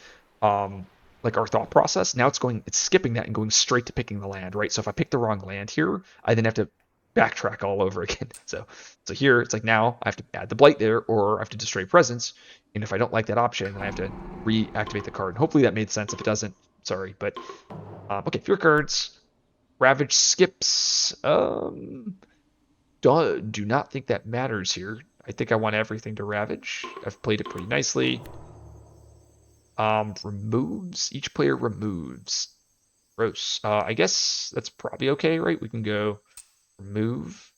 like our thought process. Now it's skipping that and going straight to picking the land, right? So if I pick the wrong land here, I then have to backtrack all over again. So here, it's like now I have to add the blight there, or I have to destroy presence. And if I don't like that option, then I have to reactivate the card. And hopefully that made sense. If it doesn't, sorry. But okay, fewer cards. Ravage skips. Do not think that matters here. I think I want everything to ravage. I've played it pretty nicely. Removes. Each player removes. Gross. I guess that's probably okay, right? We can go remove.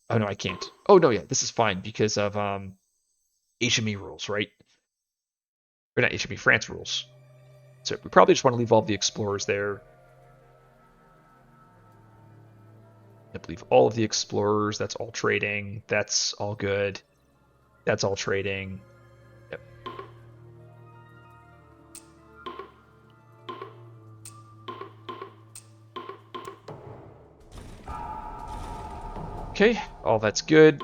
Oh no, I can't. Oh no, yeah, this is fine because of HME rules, right? Or not HME, France rules. So we probably just want to leave all the explorers there. I believe all of the explorers, that's all trading. That's all good. That's all trading. Yep. Okay, all that's good.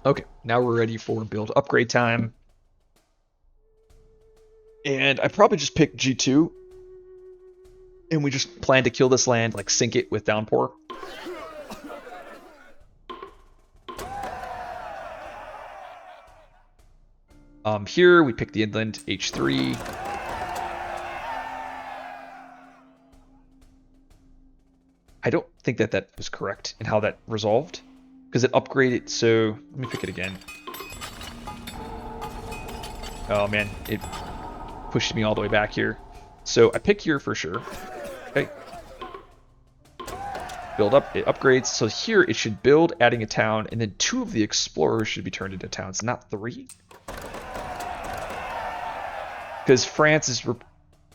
Okay, now we're ready for build upgrade time. And I probably just picked G2. And we just plan to kill this land, like sink it with Downpour. Here we pick the inland, H3. I don't think that was correct in how that resolved. Because it upgraded, so let me pick it again. Oh man, it pushed me all the way back here. So I pick here for sure. Okay. Build up, it upgrades. So here it should build, adding a town, and then 2 of the explorers should be turned into towns, not 3. Because France is,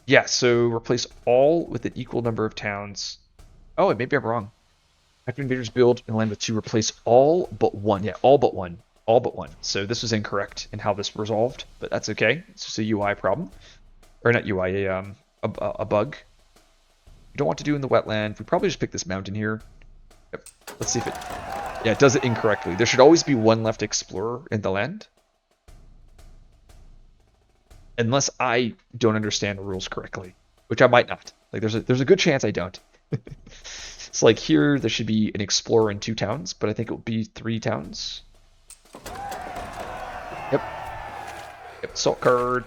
yeah, so replace all with an equal number of towns. Oh, maybe I'm wrong. After invaders build and land with 2, replace all but 1. Yeah, all but 1. All but 1. So this was incorrect in how this resolved, but that's okay. It's just a UI problem. Or not UI, a bug. You don't want to do in the wetland. We probably just pick this mountain here. Yep. Let's see if it... Yeah, it does it incorrectly. There should always be 1 left explorer in the land. unless I don't understand the rules correctly, which I might not. Like there's a good chance I don't. It's like here there should be an explorer in 2 towns, but I think it will be 3 towns. Yep. Yep. Salt card.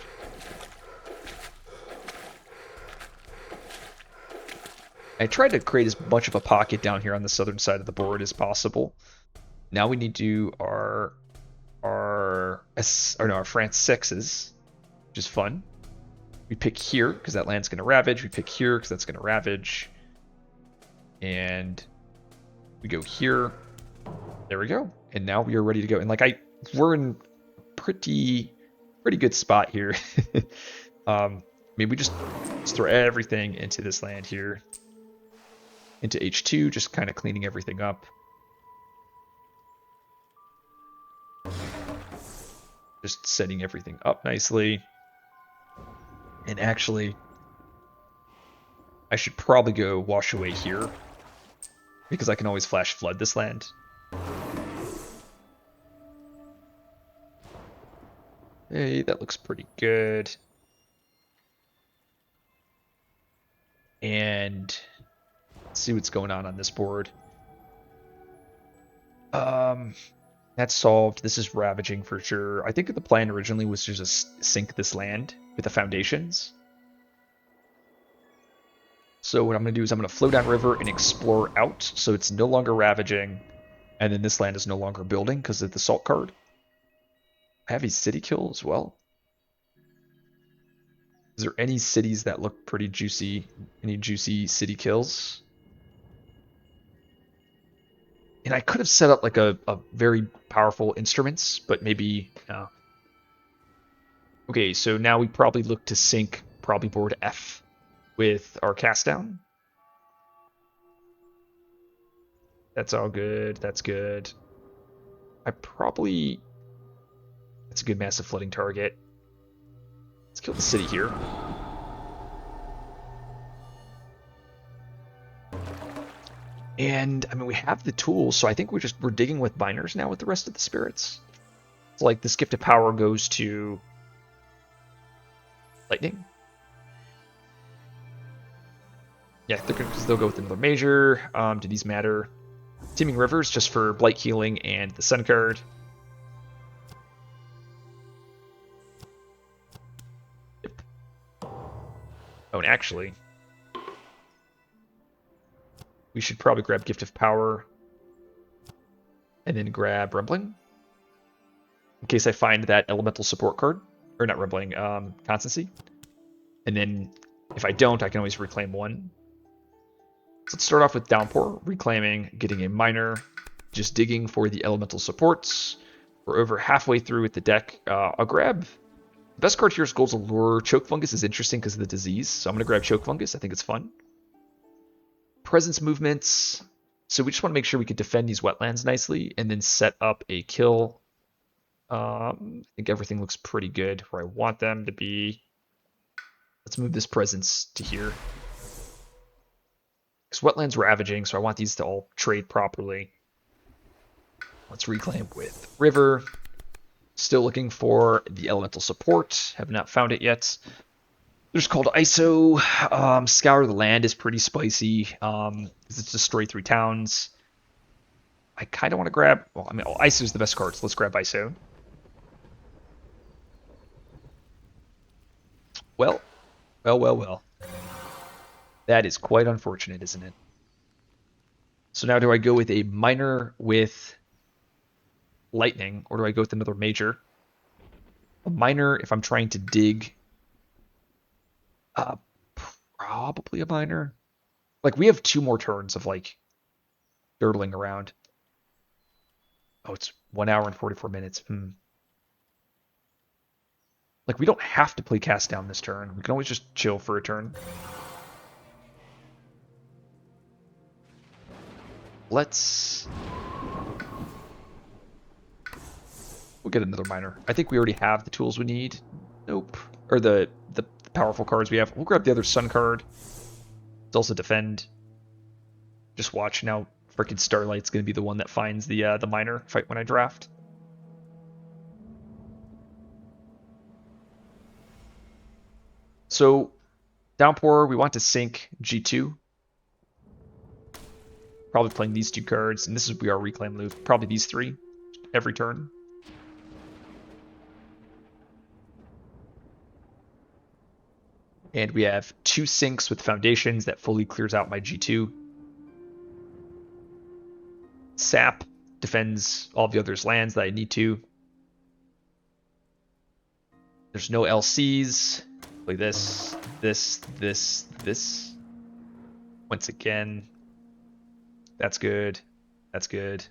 I tried to create as much of a pocket down here on the southern side of the board as possible. Now we need to do our France 6s, which is fun. We pick here because that land's going to ravage. We pick here because that's going to ravage. And we go here. There we go. And now we are ready to go. And like we're in pretty good spot here. Maybe we just throw everything into this land here. Into H2, just kind of cleaning everything up. Just setting everything up nicely. And actually, I should probably go wash away here, because I can always flash flood this land. Hey, that looks pretty good. And let's see what's going on this board. That's solved. This is ravaging for sure. I think the plan originally was to just sink this land with the foundations. So what I'm going to do is I'm going to flow down river and explore out, so it's no longer ravaging, and then this land is no longer building because of the salt card. I have a city kill as well. Is there any cities that look pretty juicy? Any juicy city kills? And I could have set up like a very powerful instruments, but maybe no. Okay, so now we probably look to sync probably board F with our cast down. That's all good. That's good. That's a good massive flooding target. Let's kill the city here. And I mean, we have the tools, so I think we're digging with miners now with the rest of the spirits. It's like this gift of power goes to lightning. Yeah, they'll go with another major. Do these matter? Teeming Rivers just for blight healing and the sun card. Yep. Oh, and actually, we should probably grab Gift of Power and then grab Rumbling in case I find that elemental support card. Or not Rumbling, Constancy. And then if I don't, I can always reclaim one. So let's start off with Downpour, reclaiming, getting a miner, just digging for the elemental supports. We're over halfway through with the deck. I'll grab... The best card here is Gold's Allure. Choke Fungus is interesting because of the disease, so I'm going to grab Choke Fungus. I think it's fun. Presence movements. So we just want to make sure we can defend these wetlands nicely and then set up a kill. I think everything looks pretty good where I want them to be. Let's move this presence to here. Because wetlands ravaging, so I want these to all trade properly. Let's reclaim with river. Still looking for the elemental support. Have not found it yet. There's called ISO. Scour the land is pretty spicy. Because it's destroy 3 towns. I kind of want to grab... Well, I mean, ISO is the best card, so let's grab ISO. Well. That is quite unfortunate, isn't it? So now do I go with a minor with lightning, or do I go with another major? A minor if I'm trying to dig. Probably a minor. Like, we have 2 more turns of, like, dirtling around. Oh, it's 1 hour and 44 minutes. Like, we don't have to play cast down this turn. We can always just chill for a turn. We'll get another miner. I think we already have the tools we need. Nope. Or the powerful cards we have. We'll grab the other sun card. It's also defend. Just watch now. Freaking Starlight's going to be the one that finds the miner fight when I draft. So Downpour, we want to sink G2. Probably playing these 2 cards, and this is we are Reclaim Loop. Probably these 3 every turn. And we have 2 sinks with foundations that fully clears out my G2. Sap defends all the others' lands that I need to. There's no LCs. Play this, this. Once again. That's good. That's good.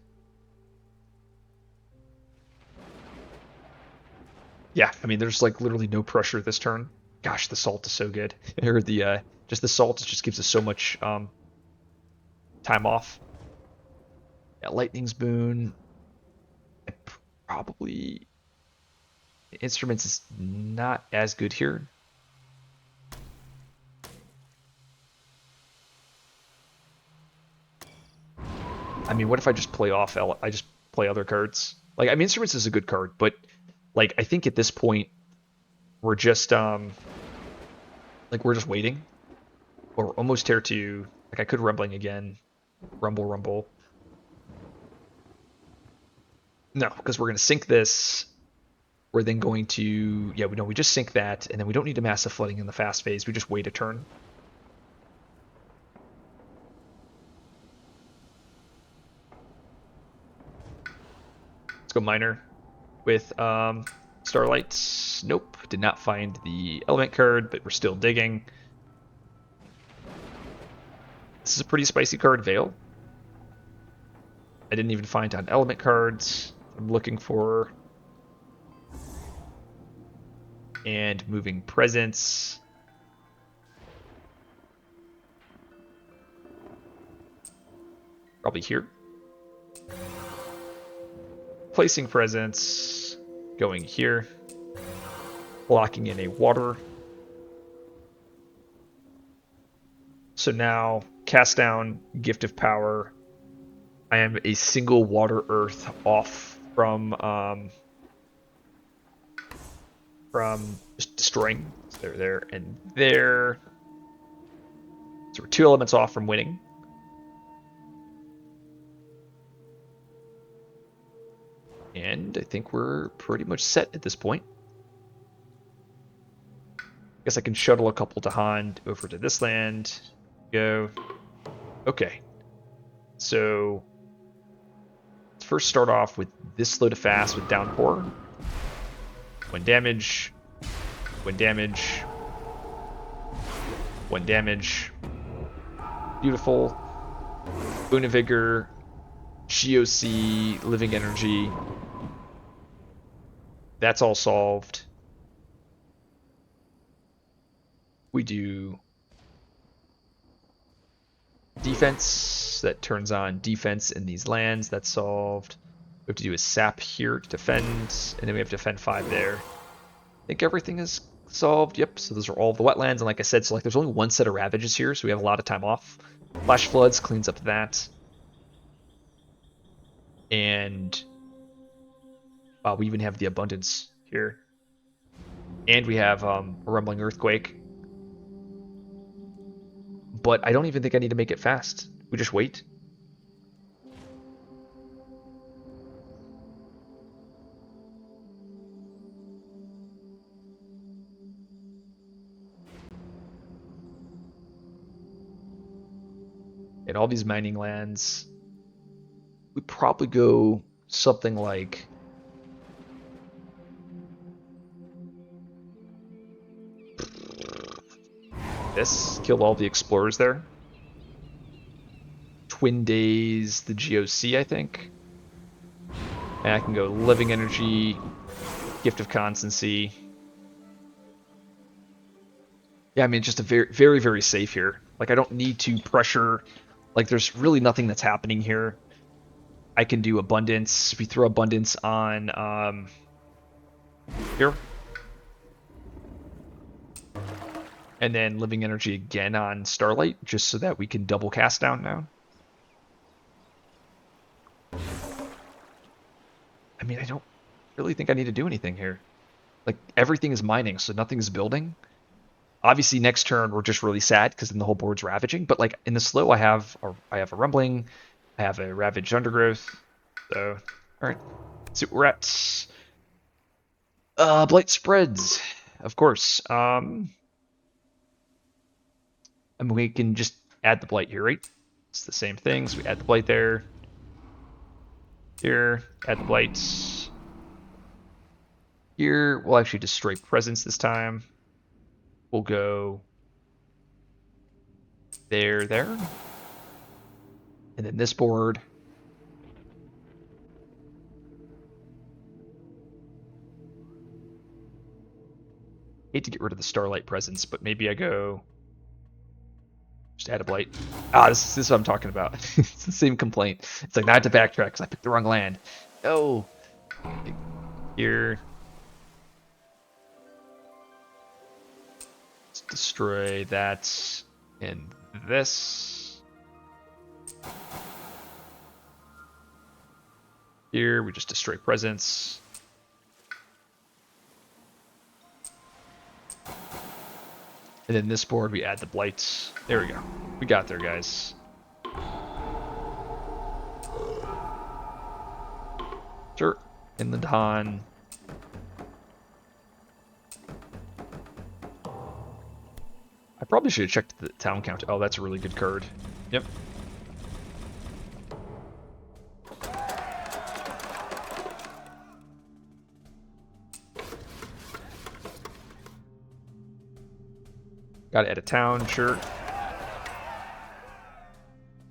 Yeah, I mean, there's like literally no pressure this turn. Gosh, the salt is so good. Or the just the salt just gives us so much time off. Yeah, Lightning's Boon. Probably Instruments is not as good here. I mean, what if I just play off? I just play other cards. Like, I mean, Instruments is a good card, but like, I think at this point we're just like we're just waiting. Or almost Tear 2. Like, I could Rumbling again. Rumble. No, because we're gonna sink this. We're then going to, yeah, we just sink that, and then we don't need a Massive Flooding in the fast phase. We just wait a turn. Let's go Miner with Starlight. Nope, did not find the Element card, but we're still digging. This is a pretty spicy card, Veil. I didn't even find on Element cards. I'm looking for... And Moving Presence. Probably here. Placing Presence. Going here. Locking in a water. So now, cast down Gift of Power. I am a single Water Earth off from just destroying. So there and there. So we're 2 elements off from winning. And I think we're pretty much set at this point. I guess I can shuttle a couple to hand over to this land. Go. Okay. So let's first start off with this slow to fast with Downpour. 1 damage. 1 damage. 1 damage. Beautiful. Boon of Vigor. GOC. Living Energy. That's all solved. We do defense. That turns on defense in these lands. That's solved. We have to do a sap here to defend, and then we have to defend 5 there. I think everything is solved. Yep, so those are all the wetlands, and like I said, so like there's only 1 set of ravages here, so we have a lot of time off. Flash Floods cleans up that. And we even have the abundance here. And we have a Rumbling Earthquake. But I don't even think I need to make it fast. We just wait. And all these mining lands, we probably go something like this. Kill all the explorers there. Twin Days, the GOC, I think. And I can go Living Energy, Gift of Constancy. Yeah, I mean, just a very, very safe here. Like, I don't need to pressure. Like, there's really nothing that's happening here. I can do Abundance. We throw Abundance on here. And then Living Energy again on Starlight, just so that we can double cast down now. I mean, I don't really think I need to do anything here. Like, everything is mining, so nothing's building. Obviously, next turn we're just really sad because then the whole board's ravaging. But like in the slow, I have a rumbling, I have a ravaged undergrowth. So all right, let's see what we're at. Blight spreads, of course. And we can just add the blight here, right? It's the same thing. So we add the blight there. Here, add the blights. Here, we'll actually destroy presence this time. We'll go there, there. And then this board. Hate to get rid of the Starlight presence, but maybe I go just add a blight. This is what I'm talking about. It's the same complaint. It's like, now I have to backtrack because I picked the wrong land. No. Here. Let's destroy that and this. Here, we just destroy presence. And then this board, we add the blights. There we go. We got there, guys. Sure. Inland Han. I probably should have checked the town count. Oh, that's a really good card. Yep. Gotta add a town, sure.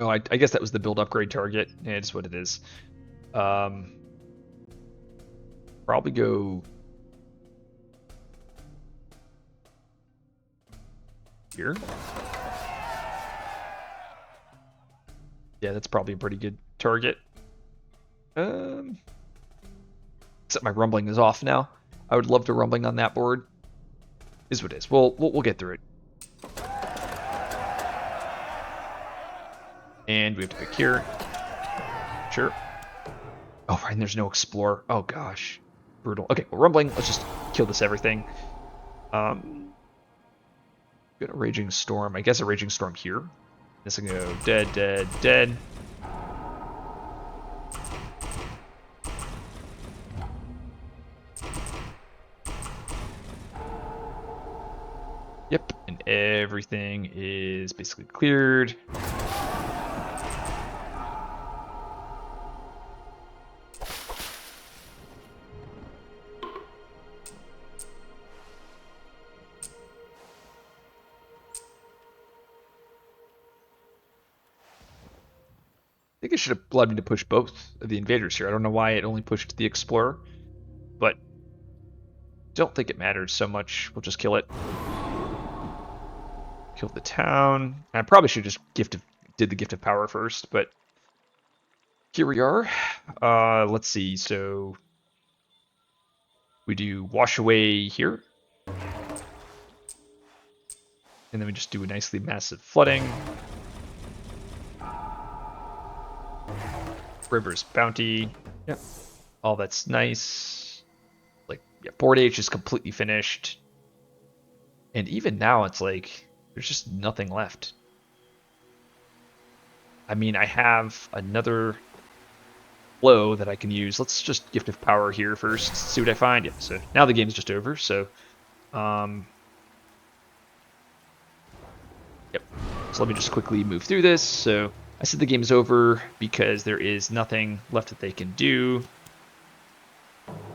Oh, I guess that was the build upgrade target. Yeah, it's what it is. Probably go here. Yeah, that's probably a pretty good target. Except my rumbling is off now. I would love to rumbling on that board. Is what it is. We'll get through it. And we have to pick here. Sure. Oh, and there's no explorer. Oh gosh, brutal. Okay, well, rumbling. Let's just kill this everything. Got a raging storm. I guess a raging storm here. This can go dead, dead, dead. Yep, and everything is basically cleared. I think it should have allowed me to push both of the invaders here. I don't know why it only pushed the explorer, but don't think it matters so much. We'll just kill it. Kill the town. I probably should just did the gift of power first, but here we are. Let's see. So we do wash away here, and then we just do a nicely massive flooding. River's bounty. Yep. All that's nice. Like, yeah, board H is completely finished. And even now, it's like, there's just nothing left. I mean, I have another flow that I can use. Let's just gift of power here first, see what I find. Yeah, so now the game's just over, so... Yep. So let me just quickly move through this. So I said the game's over because there is nothing left that they can do.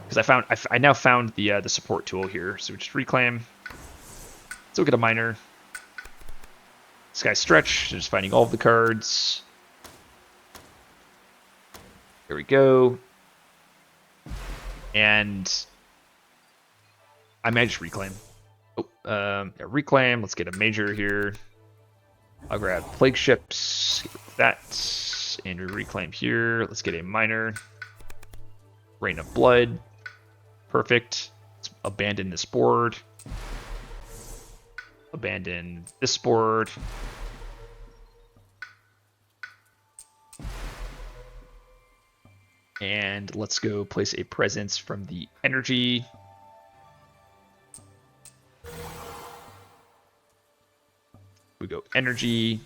Because I now found the support tool here. So we just reclaim. So we'll get a miner. Sky Stretch, just finding all of the cards. Here we go. And I might just reclaim. Oh, yeah, reclaim. Let's get a major here. I'll grab plague ships. Get that. And we reclaim here. Let's get a miner. Rain of Blood. Perfect. Let's abandon this board. Abandon this board. And let's go place a presence from the energy. We go energy,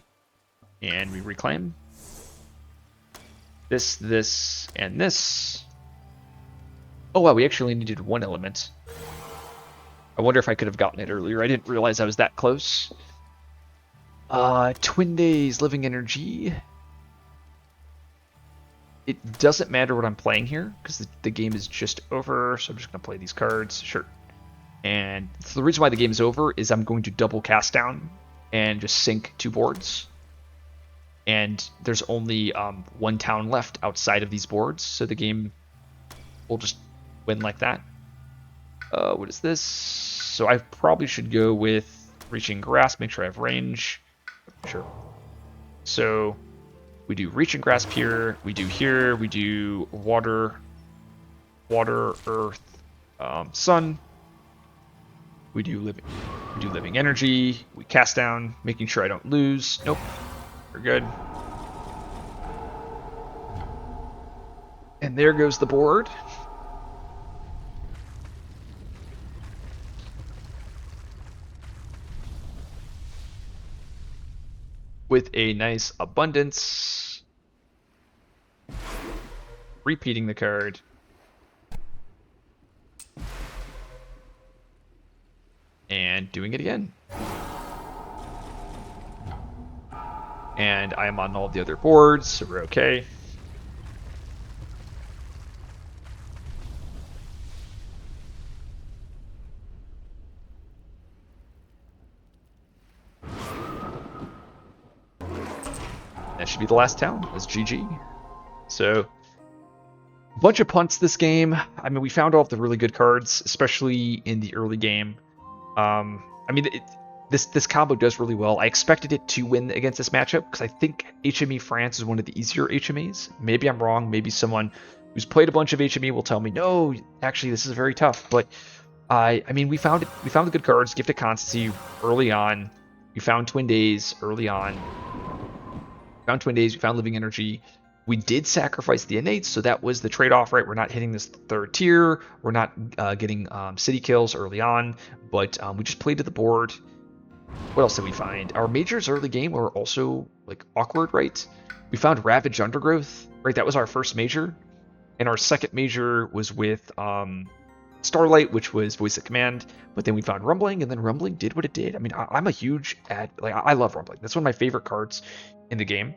and we reclaim. This, and this. Oh wow, we actually needed one element. I wonder if I could have gotten it earlier. I didn't realize I was that close. Twin Days, Living Energy. It doesn't matter what I'm playing here, because the game is just over, so I'm just going to play these cards. Sure. And so the reason why the game is over is I'm going to double cast down and just sink 2 boards. And there's only one town left outside of these boards, so the game will just win like that. What is this? So I probably should go with Reaching Grasp, make sure I have range. Sure. So we do Reaching Grasp here, we do water, earth, sun. We do living energy. We cast down, making sure I don't lose. Nope, we're good. And there goes the board. With a nice abundance. Repeating the card. And doing it again. And I'm on all the other boards, so we're okay. That should be the last town. That's GG. So, a bunch of punts this game. I mean, we found all of the really good cards, especially in the early game. I mean, this combo does really well. I expected it to win against this matchup because I think HME France is one of the easier HMEs. Maybe I'm wrong. Maybe someone who's played a bunch of HME will tell me, no, actually, this is very tough. But I mean, we found it. We found the good cards. Gift of Constancy early on. We found Twin Days early on. We found Twin Days. We found Living Energy. We did sacrifice the innates, so that was the trade-off, right? We're not hitting this 3rd tier. We're not getting city kills early on, but we just played to the board. What else did we find? Our majors early game were also like awkward, right? We found Ravage Undergrowth, right? That was our first major, and our second major was with Starlight, which was Voice of Command. But then we found Rumbling, and then Rumbling did what it did. I mean, I'm a huge I love Rumbling. That's one of my favorite cards in the game.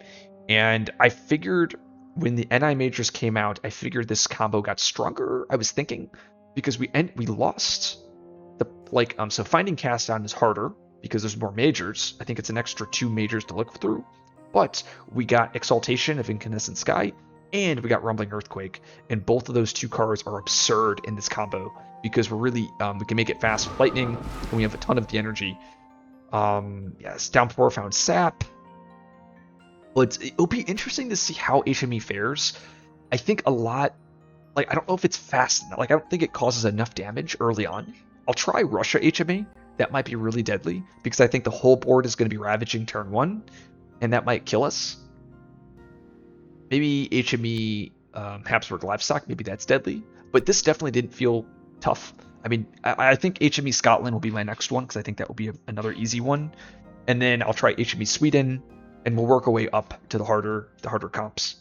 And I figured when the NI majors came out, I figured this combo got stronger. I was thinking because we lost the so finding cast down is harder because there's more majors. I think it's an extra 2 majors to look through, but we got Exaltation of Incandescent Sky and we got Rumbling Earthquake, and both of those 2 cards are absurd in this combo because we're really we can make it fast with lightning and we have a ton of the energy. Yes, Downpour found Sap. But it'll be interesting to see how HME fares. I think a lot, I don't know if it's fast enough. I don't think it causes enough damage early on. I'll try Russia HME. That might be really deadly because I think the whole board is going to be ravaging turn 1, and that might kill us. Maybe HME Habsburg Livestock, maybe that's deadly. But this definitely didn't feel tough. I mean, I think HME Scotland will be my next one because I think that will be another easy one. And then I'll try HME Sweden, and we'll work our way up to the harder comps.